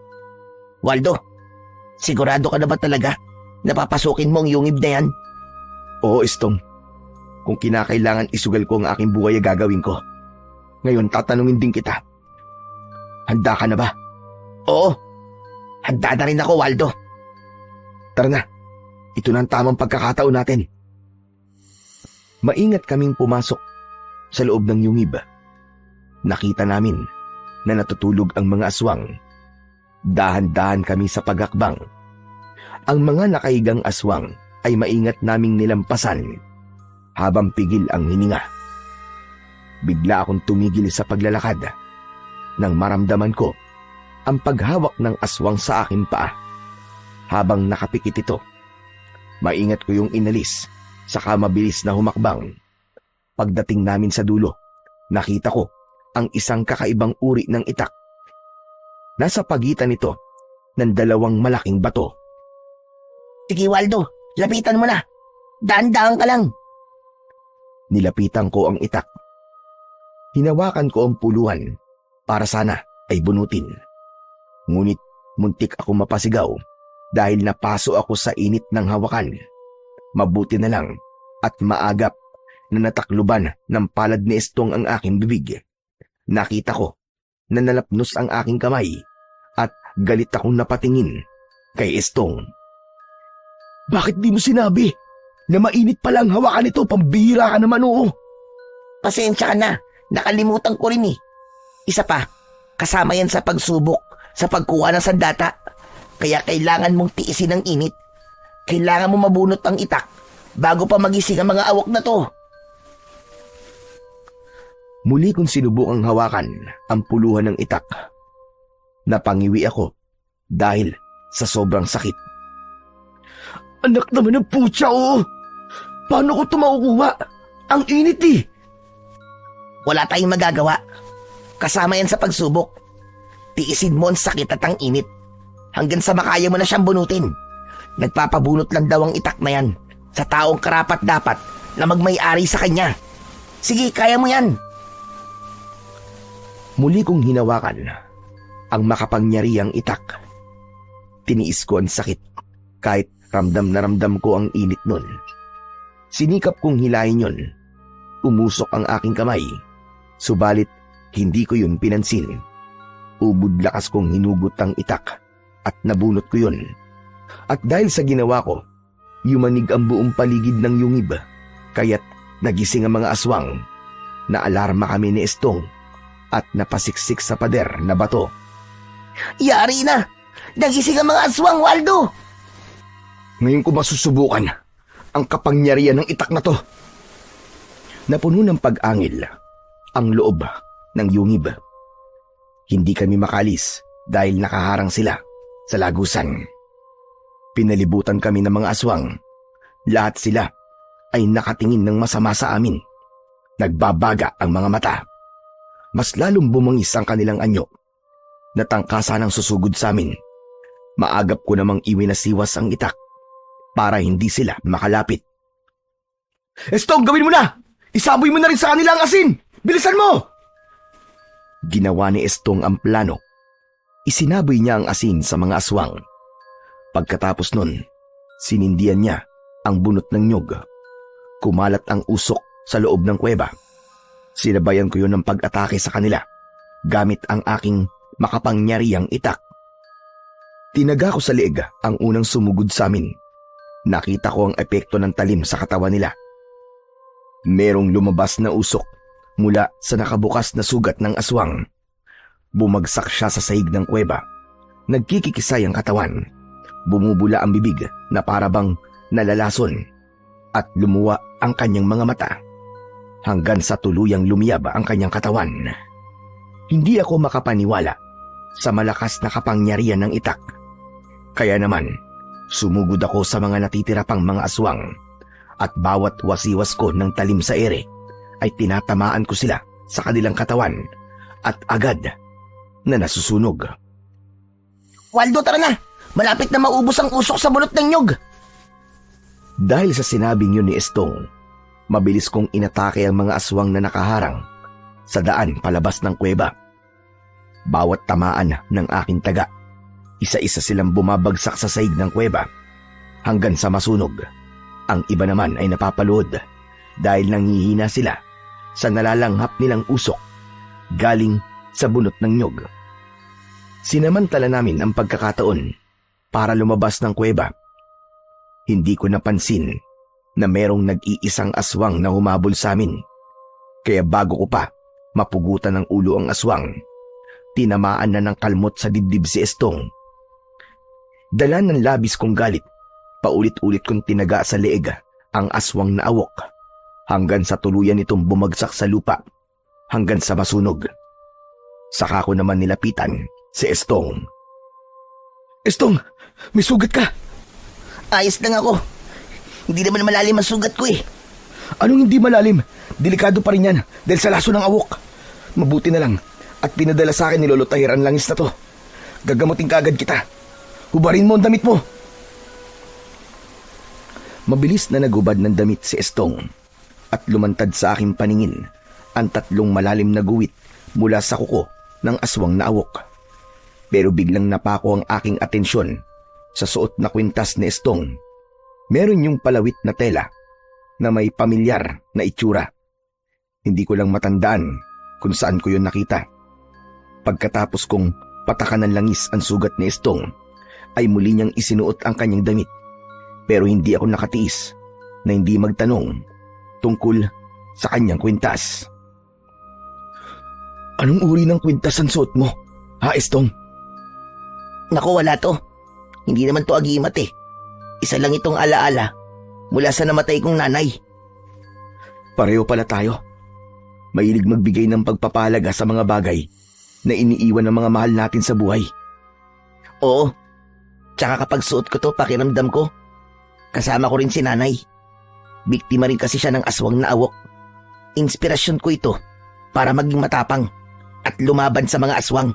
S2: Waldo, sigurado ka na ba talaga na papasukin mo ang yungib na yan?
S4: Oo, Estong. Kung kinakailangan isugal ko ang aking buhay, gagawin ko. Ngayon, tatanungin din kita. Handa ka na ba?
S2: Oo, handa na rin ako, Waldo.
S4: Tara na, ito na ang tamang pagkakataon natin. Maingat kaming pumasok sa loob ng yungib. Nakita namin na natutulog ang mga aswang. Dahan-dahan kami sa pagakbang. Ang mga nakahigang aswang ay maingat naming nilampasan habang pigil ang hininga. Bigla akong tumigil sa paglalakad nang maramdaman ko ang paghawak ng aswang sa aking paa. Habang nakapikit ito, maingat ko yung inalis, saka mabilis na humakbang. Pagdating namin sa dulo, nakita ko ang isang kakaibang uri ng itak. Nasa pagitan nito ng 2 malaking bato.
S2: Sige, Waldo, lapitan mo na. Daan-daan ka lang.
S4: Nilapitan ko ang itak. Hinawakan ko ang puluhan para sana ay bunutin. Ngunit muntik ako mapasigaw dahil napaso ako sa init ng hawakan. Mabuti na lang at maagap na natakluban ng palad ni Estong ang aking bibig. Nakita ko na nalapnos ang aking kamay at galit akong napatingin kay Estong. Bakit di mo sinabi na mainit palang hawakan nito? Pambihira ka naman, oo.
S2: Pasensya ka na, nakalimutan ko rin eh. Isa pa, kasama yan sa pagsubok sa pagkuha ng sandata. Kaya kailangan mong tiisin ang init. Kailangan mo mabunot ang itak bago pa magising ang mga awok na to.
S1: Muli kong sinubukang hawakan ang puluhan ng itak. Napangiwi ako dahil sa sobrang sakit.
S4: Anak naman ng putya, oh! Paano ko ito makukuha? Ang init eh!
S2: Wala tayong magagawa. Kasama yan sa pagsubok. Tiisin mo ang sakit at ang init hanggang sa makaya mo na siyang bunutin. Nagpapabunot lang daw ang itak na yan sa taong karapat dapat na magmay-ari sa kanya. Sige, kaya mo yan.
S1: Muli kong hinawakan ang makapangyarihang itak. Tiniis ko ang sakit kahit ramdam na ramdam ko ang init nun. Sinikap kong hilahin yon. Umusok ang aking kamay. Subalit hindi ko yun pinansin. Ubod lakas kong hinugot ang itak at nabunot ko yun. At dahil sa ginawa ko, yumanig ang buong paligid ng yungib. Kaya't nagising ang mga aswang. Naalarma kami ni Estong at napasiksik sa pader na bato.
S2: Yari na! Nagising ang mga aswang, Waldo!
S1: Ngayon ko masusubukan ang kapangyarihan ng itak na to. Napuno ng pag-angil ang loob ng yungib. Hindi kami makalis dahil nakaharang sila sa lagusan. Pinalibutan kami ng mga aswang. Lahat sila ay nakatingin ng masama sa amin. Nagbabaga ang mga mata. Mas lalong bumangis ang kanilang anyo. Natangkasa ng susugod sa amin. Maagap ko namang iwinasiwas ang itak para hindi sila makalapit.
S4: Estong, gawin mo na! Isaboy mo na rin sa kanila ang asin! Bilisan mo!
S1: Ginawa ni Estong ang plano. Isinaboy niya ang asin sa mga aswang. Pagkatapos nun, sinindihan niya ang bunot ng nyug. Kumalat ang usok sa loob ng kuweba. Sinabayan ko yun ng pag-atake sa kanila gamit ang aking makapangyarihang itak. Tinaga ko sa leeg ang unang sumugod sa amin. Nakita ko ang epekto ng talim sa katawan nila. Merong lumabas na usok mula sa nakabukas na sugat ng aswang. Bumagsak siya sa sahig ng kuweba. Nagkikikisay ang katawan. Bumubula ang bibig na parabang nalalason at lumuwa ang kanyang mga mata hanggang sa tuluyang lumiyab ang kanyang katawan. Hindi ako makapaniwala sa malakas na kapangyarihan ng itak. Kaya naman, sumugod ako sa mga natitira pang mga aswang at bawat wasiwas ko ng talim sa ere ay tinatamaan ko sila sa kanilang katawan at agad na nasusunog.
S2: Waldo, tara na! Malapit na maubos ang usok sa bunot ng nyug!
S1: Dahil sa sinabing yun ni Estong, mabilis kong inatake ang mga aswang na nakaharang sa daan palabas ng kuweba. Bawat tamaan ng aking taga, isa-isa silang bumabagsak sa sahig ng kuweba hanggang sa masunog. Ang iba naman ay napapaluhod dahil nanghihina sila sa nalalanghap nilang usok galing sa bunot ng nyug. Sinamantala namin ang pagkakataon para lumabas ng kuweba. Hindi ko napansin na merong nag-iisang aswang na humabol sa amin. Kaya bago ko pa mapugutan ng ulo ang aswang, tinamaan na ng kalmot sa dibdib si Estong. Dala ng labis kong galit, paulit-ulit kong tinaga sa leeg ang aswang na awok hanggang sa tuluyan itong bumagsak sa lupa hanggang sa masunog. Saka ko naman nilapitan si Estong.
S4: Estong, may sugat ka!
S2: Ayos lang ako. Hindi naman malalim ang sugat ko eh.
S4: Anong hindi malalim? Delikado pa rin yan dahil sa laso ng awok. Mabuti na lang at pinadala sa akin ni Lolo Tahir ang langis na to. Gagamutin ka agad kita. Hubarin mo ang damit mo.
S1: Mabilis na nagubad ng damit si Estong at lumantad sa aking paningin ang 3 malalim na guwit mula sa kuko ng aswang na awok. Pero biglang napako ang aking atensyon sa suot na kwintas ni Estong. Meron yung palawit na tela na may pamilyar na itsura. Hindi ko lang matandaan kung saan ko yun nakita. Pagkatapos kong patakan ng langis ang sugat ni Estong, ay muli niyang isinuot ang kanyang damit. Pero hindi ako nakatiis na hindi magtanong tungkol sa kanyang kwintas.
S4: Anong uri ng kwintas ang suot mo, ha Estong?
S2: Naku, wala to. Hindi naman to agimat eh. Isa lang itong alaala mula sa namatay kong nanay.
S4: Pareho pala tayo. Mahilig magbigay ng pagpapahalaga sa mga bagay na iniiwan ng mga mahal natin sa buhay.
S2: Oo. Tsaka kapag suot ko to, pakiramdam ko, kasama ko rin si nanay. Biktima rin kasi siya ng aswang na awok. Inspirasyon ko ito para maging matapang at lumaban sa mga aswang.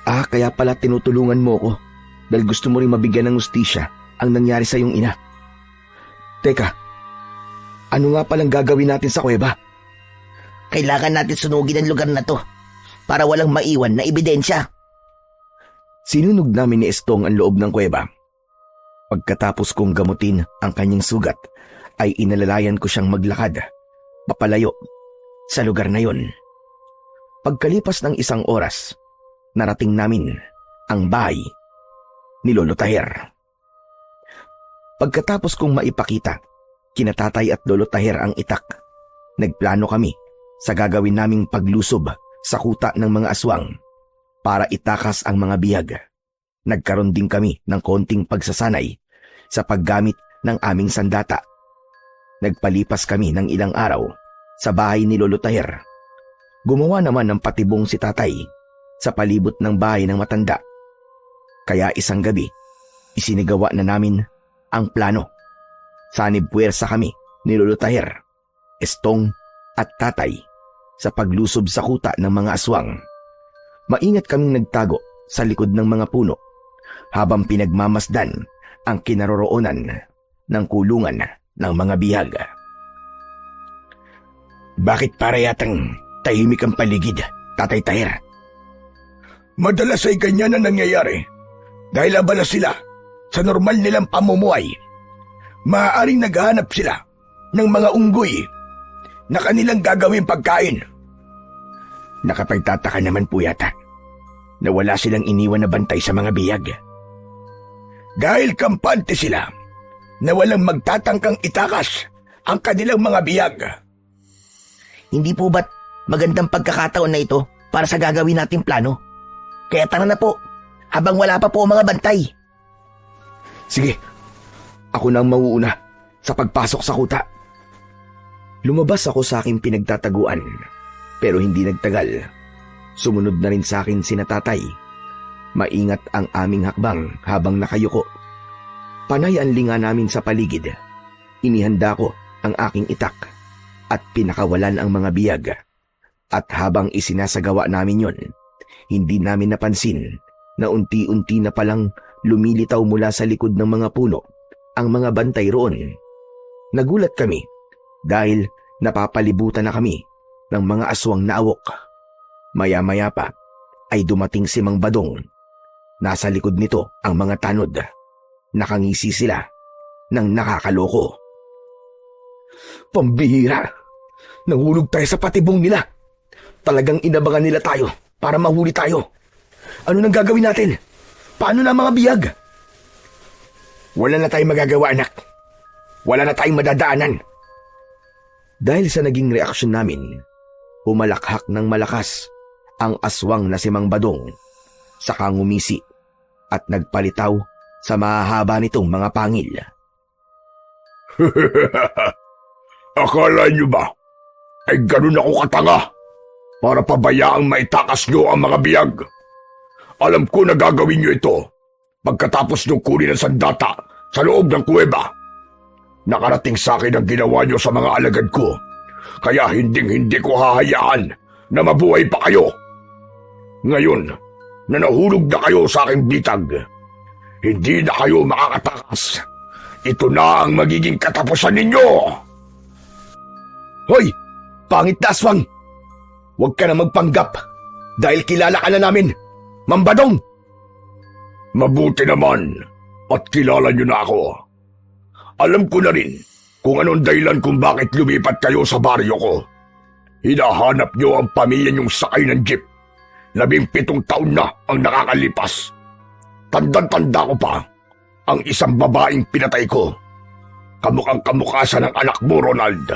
S4: Kaya pala tinutulungan mo ko dahil gusto mo rin mabigyan ng hustisya ang nangyari sa iyong ina. Teka, ano nga palang gagawin natin sa kuweba?
S2: Kailangan natin sunugin ang lugar na to para walang maiwan na ebidensya.
S4: Sinunog namin ni Estong ang loob ng kuweba. Pagkatapos kong gamutin ang kanyang sugat, ay inalalayan ko siyang maglakad, papalayo, sa lugar na yon. Pagkalipas ng isang oras, narating namin ang bahay ni Lolo Taher. Pagkatapos kong maipakita, kina Tatay at Lolo Taher ang itak, nagplano kami sa gagawin naming paglusob sa kuta ng mga aswang para itakas ang mga bihag. Nagkaroon din kami ng konting pagsasanay sa paggamit ng aming sandata. Nagpalipas kami ng ilang araw sa bahay ni Lolo Taher. Gumawa naman ng patibong si Tatay sa palibot ng bahay ng matanda. Kaya isang gabi, isinigawa na namin ang plano. Sanib puwersa kami ni Lolo Taher, Estong at Tatay sa paglusob sa kuta ng mga aswang. Maingat kaming nagtago sa likod ng mga puno habang pinagmamasdan ang kinaroroonan ng kulungan ng mga bihag.
S1: Bakit para yatang tahimik ang paligid, Tatay Taher?
S3: Madalas ay ganyan na nangyayari dahil abala sila sa normal nilang pamumuhay. Maaaring naghahanap sila ng mga unggoy na kanilang gagawing pagkain.
S1: Nakapagtataka naman po yata na wala silang iniwan na bantay sa mga bihag.
S3: Dahil kampante sila na walang magtatangkang itakas ang kanilang mga bihag.
S2: Hindi po ba't magandang pagkakataon na ito para sa gagawin nating plano? Kaya tara na po, habang wala pa po ang mga bantay.
S4: Sige, ako na ang mauuna sa pagpasok sa kuta. Lumabas ako sa aking pinagtataguan, pero hindi nagtagal. Sumunod na rin sa akin sina Tatay. Maingat ang aming hakbang habang nakayuko. Panay ang linga namin sa paligid. Inihanda ko ang aking itak at pinakawalan ang mga biyag. At habang isinasagawa namin yon, hindi namin napansin na unti-unti na palang lumilitaw mula sa likod ng mga puno ang mga bantay roon. Nagulat kami dahil napapalibutan na kami ng mga aswang na awok. Maya-maya pa ay dumating si Mang Badong. Nasa likod nito ang mga tanod. Nakangisi sila ng nakakaloko.
S3: Pambihira! Nahulog tayo sa patibong nila. Talagang inabangan nila tayo para mahuli tayo. Ano nang gagawin natin? Paano na mga biyag?
S1: Wala na tayong magagawa, anak. Wala na tayong madadaanan.
S4: Dahil sa naging reaksyon namin, humalakhak ng malakas ang aswang na si Mang Badong, saka ngumisi at nagpalitaw sa mahahaba nitong mga pangil.
S3: Akala nyo ba ay ganun ako katanga para pabayaang maitakas nyo ang mga biyag? Alam ko na gagawin nyo ito pagkatapos nyo kunin ang sandata sa loob ng kuweba. Nakarating sa akin ang ginawa nyo sa mga alagad ko, kaya hindi ko hahayaan na mabuhay pa kayo. Ngayon na nahulog na kayo sa aking bitag, hindi na kayo makakatakas. Ito na ang magiging katapusan ninyo!
S4: Hoy! Pangit na aswang! Huwag ka na magpanggap dahil kilala ka na namin, Mang Badong!
S3: Mabuti naman at kilala nyo na ako. Alam ko na rin kung anong dahilan kung bakit lumipat kayo sa baryo ko. Hinahanap nyo ang pamilya nyong sakay ng jeep. 17 taon na ang nakakalipas. Tandang-tanda ko pa ang isang babaeng pinatay ko. Kamukhang-kamukha siya ng anak mo, Ronald.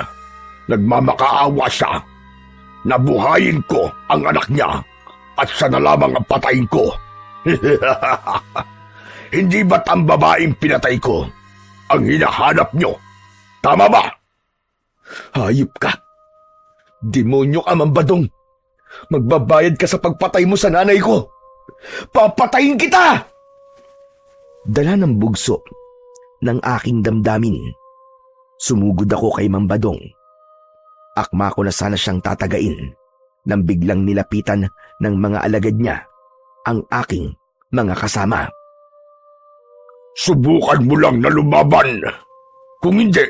S3: Nagmamakaawa siya. Nabuhayin ko ang anak niya at siya na lamang ang patayin ko. Hindi ba't ang babaeng pinatay ko ang hinahanap nyo? Tama ba?
S4: Hayop ka! Demonyo ka, Mambadong! Magbabayad ka sa pagpatay mo sa nanay ko! Papatayin kita! Dala ng bugso ng aking damdamin. Sumugod ako kay Mambadong. Akma ko na sana siyang tatagain nang biglang nilapitan ng mga alagad niya ang aking mga kasama.
S3: Subukan mo lang na lumaban. Kung hindi,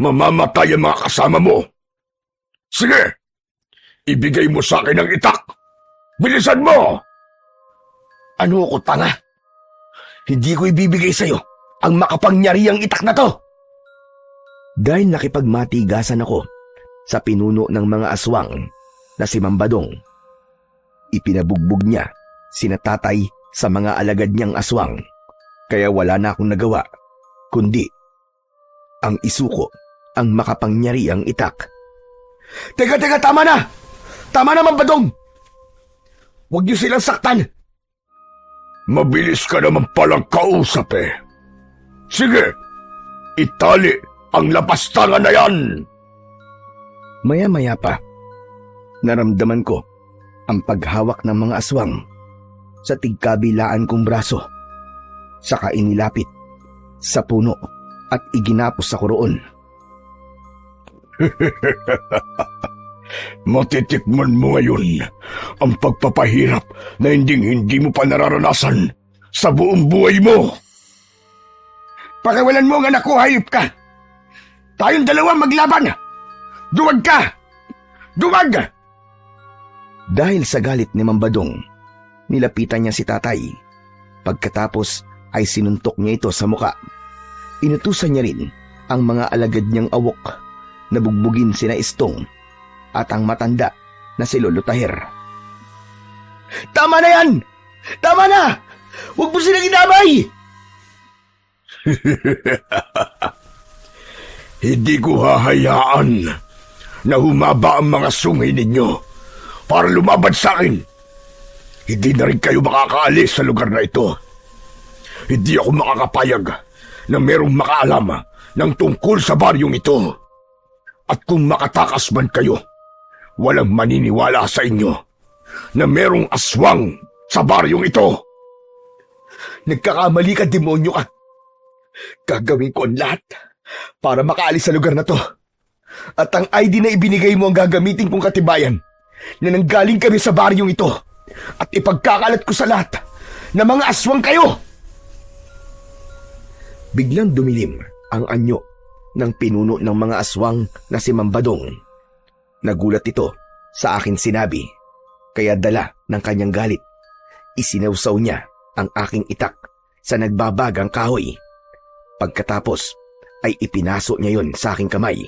S3: mamamatay ang mga kasama mo. Sige, ibigay mo sa akin ang itak. Bilisan mo!
S4: Ano ko, tanga? Hindi ko ibibigay sa'yo ang makapangyarihang itak na to! Dahil nakipagmatigasan ako sa pinuno ng mga aswang na si Mambadong, ipinabugbog niya sina tatay sa mga alagad niyang aswang, kaya wala na akong nagawa kundi ang isuko ang makapangyarihang itak. Teka, tama na! Tama na, Mambadong! Huwag niyo silang saktan!
S3: Mabilis ka naman palang kausap eh. Sige, itali ang lapastangan na yan!
S4: Maya-maya pa, naramdaman ko ang paghawak ng mga aswang sa tigkabilaan kong braso. Saka inilapit sa puno at iginapos ako roon.
S3: Matitikman mo ngayon ang pagpapahirap na hindi mo pa nararanasan sa buong buhay mo.
S4: Pakiwalan mo ang anak ko, hayop ka! Tayong dalawa maglaban! Duwag ka! Duwag! Dahil sa galit ni Mambadong, nilapitan niya si tatay. Pagkatapos ay sinuntok niya ito sa muka. Inutusan niya rin ang mga alagad niyang awok na bugbugin sina Istong at ang matanda na si Lolo Tahir. Tama na yan! Tama na! Huwag mo silang inamay!
S3: Hindi ko hahayaan na humaba ang mga sungay ninyo para lumaban sa akin. Hindi na rin kayo makakaalis sa lugar na ito. Hindi ako makakapayag na merong makaalam ng tungkol sa baryong ito. At kung makatakas man kayo, walang maniniwala sa inyo na merong aswang sa baryong ito.
S4: Nagkakamali ka, demonyo ka. Gagawin ko ang lahat para makaalis sa lugar na to. At ang ID na ibinigay mo ang gagamitin kong katibayan na nanggaling kami sa baryong ito at ipagkakalat ko sa lahat na mga aswang kayo. Biglang dumilim ang anyo ng pinuno ng mga aswang na si Mambadong. Nagulat ito sa akin sinabi, kaya dala ng kanyang galit, isinawsaw niya ang aking itak sa nagbabagang kahoy. Pagkatapos ay ipinaso niya yon sa aking kamay.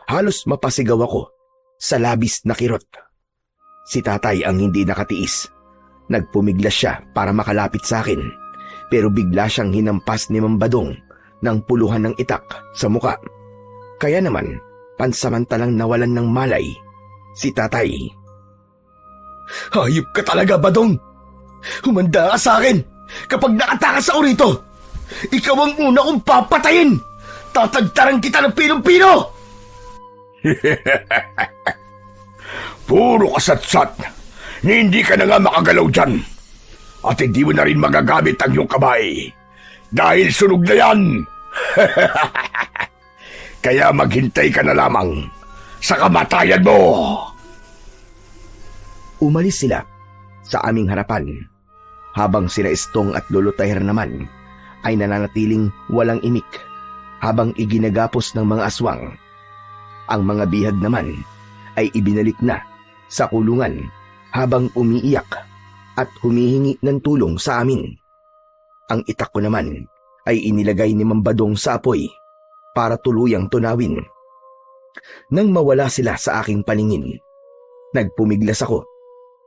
S4: Halos mapasigaw ako sa labis na kirot. Si tatay ang hindi nakatiis. Nagpumiglas siya para makalapit sa akin, pero bigla siyang hinampas ni Mambadong ng puluhan ng itak sa muka. Kaya naman, pansamantalang nawalan ng malay si tatay. Hayop ka talaga, Badong! Humanda ka sa akin kapag nakatakas ako rito! Ikaw ang una kong papatayin! Tatagtaran kita ng pinong-pino!
S3: Puro kasatsat na hindi ka na nga makagalaw dyan. At hindi mo na rin magagamit ang iyong kamay. Dahil sunog na yan. Kaya maghintay ka na lamang sa kamatayan mo.
S4: Umalis sila sa aming harapan, habang sila Istong at Lolo Tahir naman ay nananatiling walang imik habang iginagapos ng mga aswang. Ang mga bihag naman ay ibinalik na sa kulungan habang umiiyak at humihingi ng tulong sa amin. Ang itak ko naman ay inilagay ni Mambadong sa apoy para tuluyang tunawin. Nang mawala sila sa aking paningin, nagpumiglas ako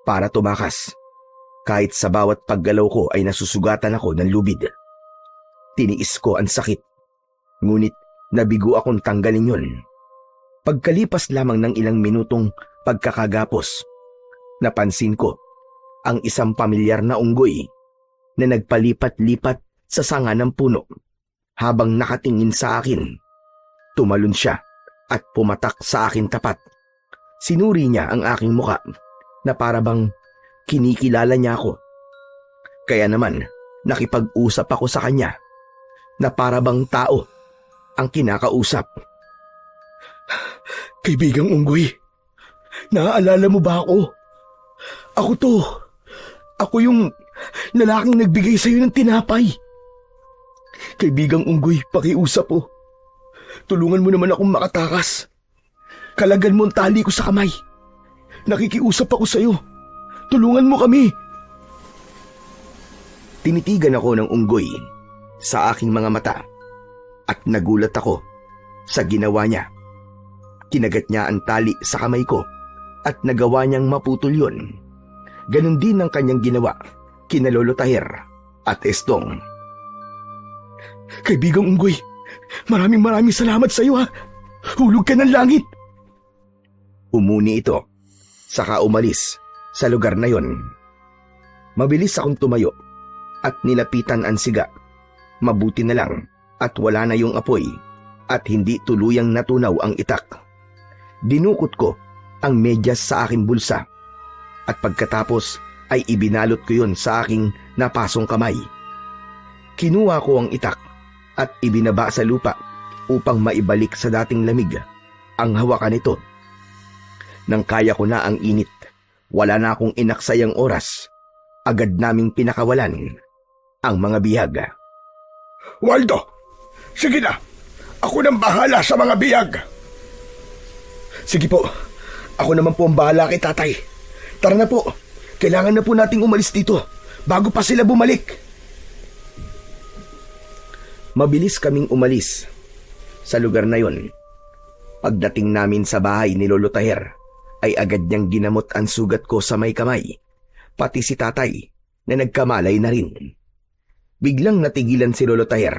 S4: para tumakas. Kahit sa bawat paggalaw ko ay nasusugatan ako ng lubid. Tiniis ko ang sakit, ngunit nabigo akong tanggalin yun. Pagkalipas lamang ng ilang minutong pagkakagapos, napansin ko ang isang pamilyar na unggoy
S1: na nagpalipat-lipat sa sanga ng puno. Habang nakatingin sa akin, tumalon siya at pumatak sa akin tapat. Sinuri niya ang aking muka na para bang kinikilala niya ako. Kaya naman nakipag-usap ako sa kanya na para bang tao ang kinakausap.
S4: Kaibigang Unggoy, naaalala mo ba ako? Ako to. Ako yung lalaking nagbigay sa'yo ng tinapay. Kaibigang Unggoy, pakiusap po. Tulungan mo naman akong makatakas. Kalagan mo ang tali ko sa kamay. Nakikiusap ako sa'yo. Tulungan mo kami.
S1: Tinitigan ako ng unggoy sa aking mga mata at nagulat ako sa ginawa niya. Kinagat niya ang tali sa kamay ko at nagawa niyang maputol yun. Ganon din ang kanyang ginawa kina Lolo Tahir at Estong.
S4: Kaibigang Unggoy, maraming salamat sa iyo ha. Hulog ka ng langit.
S1: Umuni ito, saka umalis sa lugar na yon. Mabilis akong tumayo at nilapitan ang siga. Mabuti na lang at wala na yung apoy at hindi tuluyang natunaw ang itak. Dinukot ko ang medyas sa aking bulsa at pagkatapos ay ibinalot ko yon sa aking napasong kamay. Kinuha ko ang itak at ibinaba sa lupa upang maibalik sa dating lamig ang hawakan nito. Nang kaya ko na ang init, wala na akong inaksayang oras. Agad naming pinakawalan ang mga bihag.
S3: Waldo, sige na. Ako nang bahala sa mga bihag.
S4: Sige po, ako naman po ang bahala kay tatay. Tara na po, kailangan na po nating umalis dito bago pa sila bumalik.
S1: Mabilis kaming umalis sa lugar na yon. Pagdating namin sa bahay ni Lolo Tahir, ay agad niyang ginamot ang sugat ko sa may kamay, pati si tatay na nagkamalay na rin. Biglang natigilan si Lolo Tahir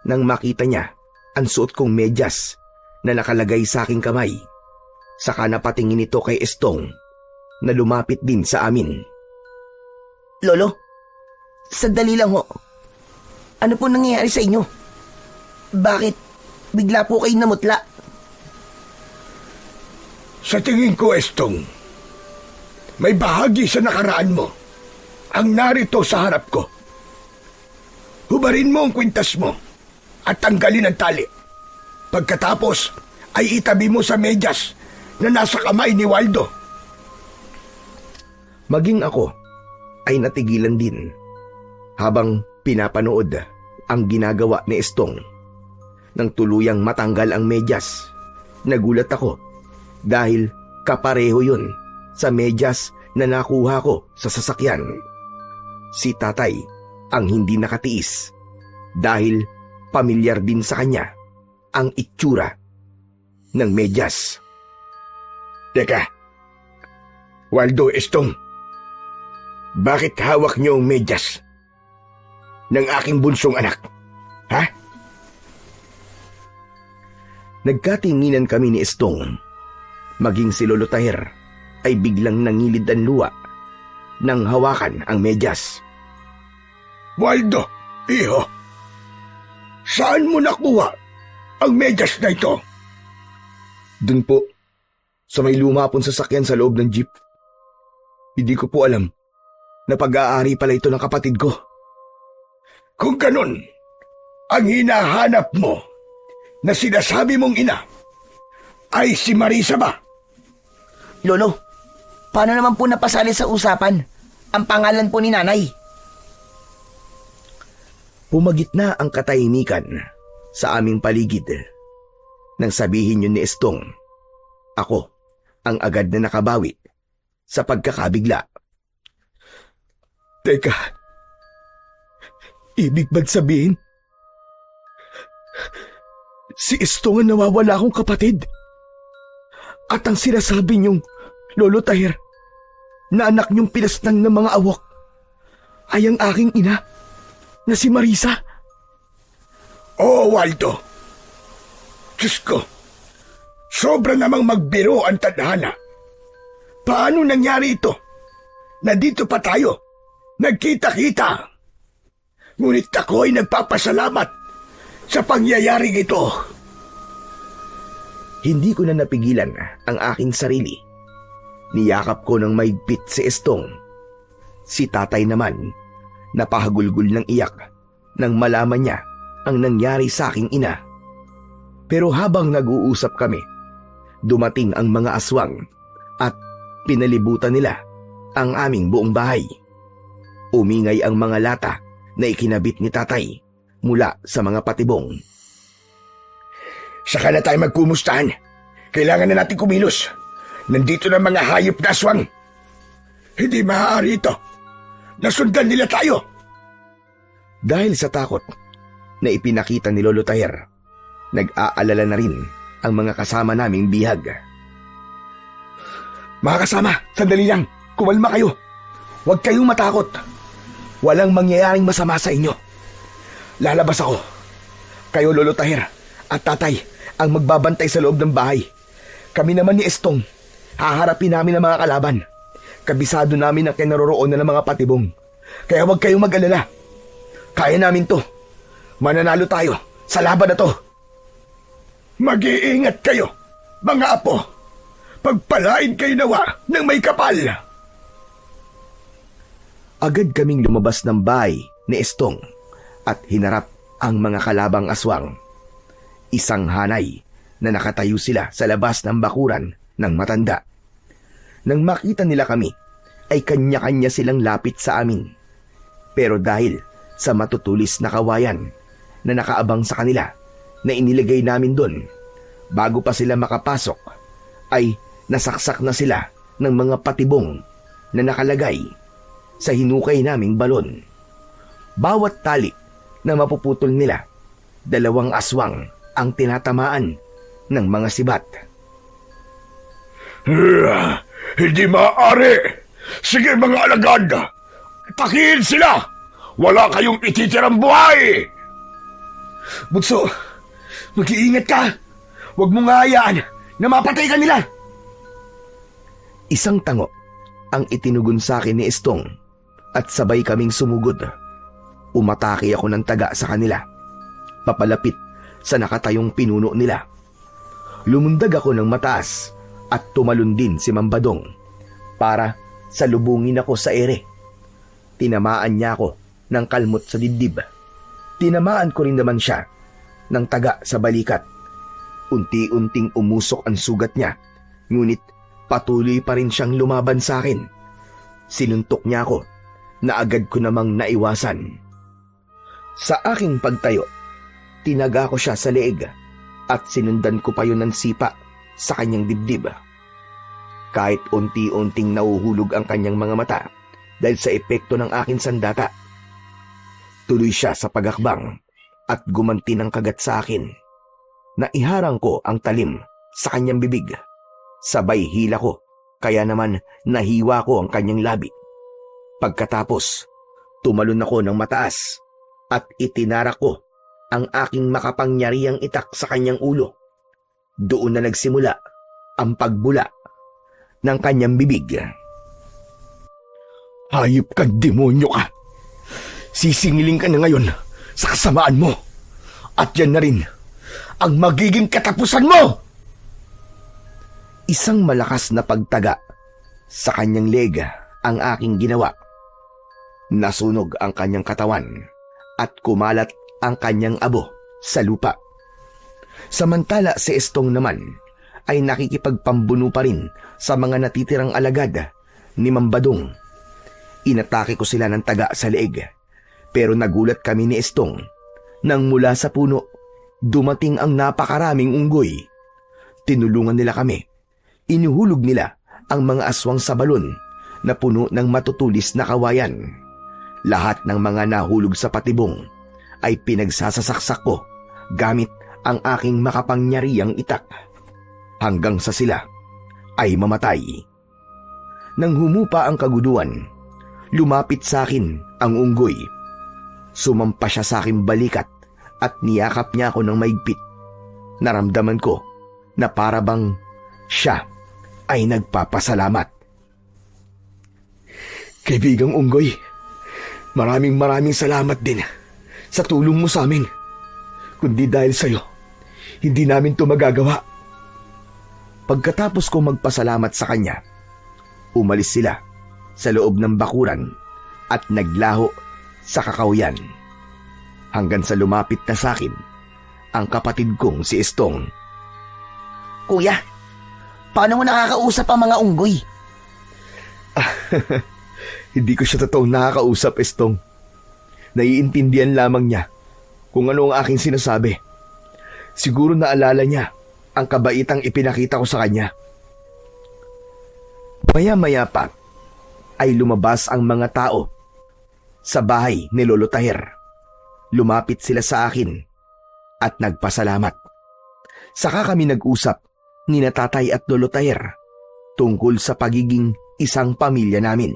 S1: nang makita niya ang suot kong medyas na nakalagay sa aking kamay. Saka napatingin ito kay Estong na lumapit din sa amin.
S2: Lolo, sandali lang ho. Ano po nangyayari sa inyo? Bakit bigla po kayo namutla?
S3: Sa tingin ko, Estong, may bahagi sa nakaraan mo ang narito sa harap ko. Hubarin mo ang kwintas mo at tanggalin ang tali. Pagkatapos ay itabi mo sa medyas na nasa kamay ni Waldo.
S1: Maging ako ay natigilan din habang pinapanood ang ginagawa ni Estong. Nang tuluyang matanggal ang medyas, nagulat ako dahil kapareho yun sa medyas na nakuha ko sa sasakyan. Si tatay ang hindi nakatiis dahil pamilyar din sa kanya ang itsura ng medyas.
S3: Teka, Waldo, Estong, bakit hawak niyo ang medyas ng aking bunsong anak? Ha?
S1: Nagkatinginan kami ni Estong. Maging si Lolo Tahir ay biglang nangilid ang luwa nang hawakan ang medyas.
S3: Waldo, iho, saan mo nakuha ang medyas na ito?
S4: Dun po, sa may lumapon sasakyan sa loob ng jeep. Hindi ko po alam na pag-aari pala ito ng kapatid ko.
S3: Kung ganun, ang hinahanap mo na sinasabi mong ina ay si Marisa ba?
S2: Lolo, paano naman po napasali sa usapan ang pangalan po ni nanay?
S1: Pumagitna ang katahimikan sa aming paligid. Nang sabihin yun ni Estong, ako ang agad na nakabawi sa pagkakabigla.
S4: Teka, ibig bang sabihin, si Estong ang nawawala akong kapatid? At ang sinasabi niyong Lolo Tahir na anak niyong pinasnang ng mga awok ay ang aking ina na si Marisa?
S3: Oo, Waldo. Diyos ko, sobra namang magbiro ang tadhana. Paano nangyari ito? Na dito pa tayo, nagkita-kita. Ngunit ako ay nagpapasalamat sa pangyayaring ito.
S1: Hindi ko na napigilan ang aking sarili. Niyakap ko ng maigpit si Estong. Si tatay naman, napahagulgol ng iyak nang malaman niya ang nangyari sa aking ina. Pero habang nag-uusap kami, dumating ang mga aswang at pinalibutan nila ang aming buong bahay. Umingay ang mga lata na ikinabit ni tatay mula sa mga patibong.
S3: Saka na tayo magkumustahan. Kailangan na natin kumilos. Nandito na mga hayop na aswang. Hindi maaari ito. Nasundan nila tayo.
S1: Dahil sa takot na ipinakita ni Lolo Taher, nag-aalala na rin ang mga kasama naming bihag.
S3: Mga kasama, sandali lang. Kumalma kayo. Huwag kayong matakot. Walang mangyayaring masama sa inyo. Lalabas ako. Kayo, Lolo Taher at tatay, ang magbabantay sa loob ng bahay. Kami naman ni Estong, haharapin namin ang mga kalaban. Kabisado namin ang kinaroroonan ng mga patibong. Kaya huwag kayong mag-alala. Kaya namin to. Mananalo tayo sa laban na to. Mag-iingat kayo, mga apo. Pagpalain kayo nawa ng may kapal.
S1: Agad kaming lumabas ng bahay ni Estong at hinarap ang mga kalabang aswang. Isang hanay na nakatayo sila sa labas ng bakuran ng matanda. Nang makita nila kami, ay kanya-kanya silang lapit sa amin. Pero dahil sa matutulis na kawayan na nakaabang sa kanila na inilagay namin doon, bago pa sila makapasok, ay nasaksak na sila ng mga patibong na nakalagay sa hinukay naming balon. Bawat tali na mapuputol nila, 2 aswang ang tinatamaan ng mga sibat.
S3: Hindi maaari! Sige mga alagad! Takihin sila! Wala kayong ititirang buhay!
S4: Bunso, mag-iingat ka! Huwag mong hayaan na mapatay ka nila!
S1: Isang tango ang itinugon sa akin ni Estong at sabay kaming sumugod. Umatake ako ng taga sa kanila, papalapit sa nakatayong pinuno nila. Lumundag ako ng mataas at tumalon din si Mambadong para salubungin ako sa ere. Tinamaan niya ako ng kalmot sa dibdib. Tinamaan ko rin naman siya ng taga sa balikat. Unti-unting umusok ang sugat niya, ngunit patuloy pa rin siyang lumaban sa akin. Sinuntok niya ako na agad ko namang naiwasan. Sa aking pagtayo, tinaga ko siya sa leeg at sinundan ko pa yun ng sipa sa kanyang dibdib. Kahit unti-unting nauhulog ang kanyang mga mata dahil sa epekto ng aking sandata, tuloy siya sa pagakbang at gumanti ng kagat sa akin. Naiharang ko ang talim sa kanyang bibig. Sabay hila ko, kaya naman nahiwa ko ang kanyang labi. Pagkatapos, tumalon ako ng mataas at itinarak ko ang aking makapangyarihang itak sa kanyang ulo. Doon na nagsimula ang pagbula ng kanyang bibig.
S3: Hayop kang demonyo ka! Sisingiling ka na ngayon sa kasamaan mo. At yan na rin ang magiging katapusan mo!
S1: Isang malakas na pagtaga sa kanyang leg ang aking ginawa. Nasunog ang kanyang katawan at kumalat ang kanyang abo sa lupa. Samantala si Estong naman ay nakikipagpambuno pa rin sa mga natitirang alagad ni Mambadong. Inatake ko sila ng taga sa leeg, pero nagulat kami ni Estong nang mula sa puno dumating ang napakaraming unggoy. Tinulungan nila kami. Inuhulog nila ang mga aswang sa balon na puno ng matutulis na kawayan. Lahat ng mga nahulog sa patibong ay pinagsasasaksak ko gamit ang aking makapangyarihang itak hanggang sa sila ay mamatay. Nang humupa ang kaguduan, lumapit sa akin ang unggoy. Sumampa siya sa aking balikat at niyakap niya ako ng maigpit. Naramdaman ko na para bang siya ay nagpapasalamat.
S3: Kaibigang unggoy, maraming salamat din
S4: sa tulong mo sa amin. Kundi dahil sa'yo, hindi namin to magagawa.
S1: Pagkatapos kong magpasalamat sa kanya, umalis sila sa loob ng bakuran at naglaho sa kakauyan. Hanggang sa lumapit na sa akin ang kapatid kong si Estong.
S2: Kuya, paano mo nakakausap ang mga unggoy?
S4: Hindi ko siya totoong nakakausap, Estong. Naiintindihan lamang niya kung ano ang aking sinasabi. Siguro naalala niya ang kabaitang ipinakita ko sa kanya.
S1: Maya-maya pa ay lumabas ang mga tao sa bahay ni Lolo Tahir. Lumapit sila sa akin at nagpasalamat. Saka kami nag-usap ni na Tatay at Lolo Tahir tungkol sa pagiging isang pamilya namin.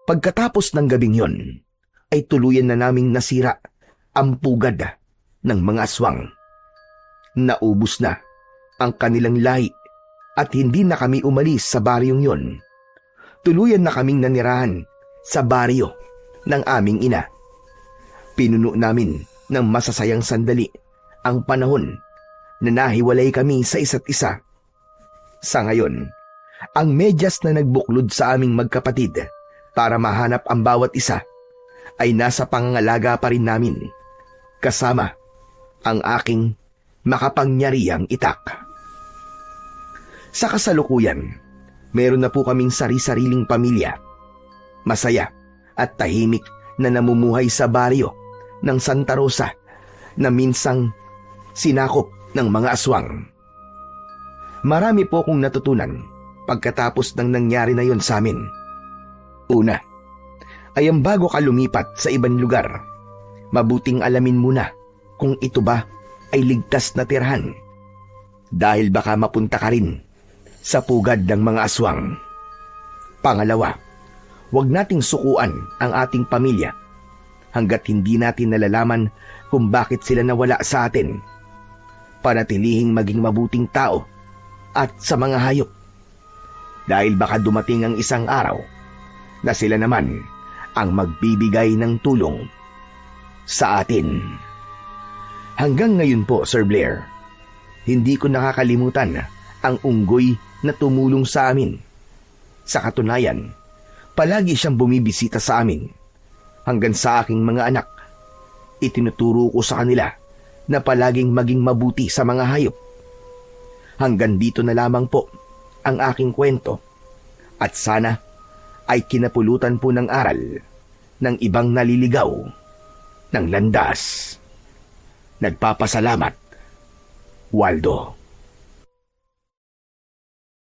S1: Pagkatapos ng gabing yon, ay tuluyan na naming nasira ang pugad ng mga aswang. Naubos na ang kanilang lahi at hindi na kami umalis sa baryong yon. Tuluyan na kaming nanirahan sa baryo ng aming ina. Pinuno namin ng masasayang sandali ang panahon na nahiwalay kami sa isa't isa. Sa ngayon, ang medyas na nagbuklod sa aming magkapatid para mahanap ang bawat isa ay nasa pangangalaga pa rin namin, kasama ang aking makapangyarihang itak. Sa kasalukuyan, meron na po kaming sari-sariling pamilya. Masaya at tahimik na namumuhay sa baryo ng Santa Rosa na minsang sinakop ng mga aswang. Marami po akong natutunan pagkatapos ng nangyari na yon sa amin. Una, ay ang bago ka lumipat sa ibang lugar, mabuting alamin muna kung ito ba ay ligtas na tirahan. Dahil baka mapunta ka rin sa pugad ng mga aswang. Pangalawa, huwag nating sukuan ang ating pamilya hanggat hindi natin nalalaman kung bakit sila nawala sa atin. Panatilihing maging mabuting tao at sa mga hayop. Dahil baka dumating ang isang araw na sila naman ang magbibigay ng tulong sa atin. Hanggang ngayon po, Sir Blair, hindi ko nakakalimutan ang unggoy na tumulong sa amin. Sa katunayan, palagi siyang bumibisita sa amin. Hanggang sa aking mga anak, itinuturo ko sa kanila na palaging maging mabuti sa mga hayop. Hanggang dito na lamang po ang aking kwento at sana ay kinapulutan po ng aral ng ibang naliligaw ng landas. Nagpapasalamat, Waldo.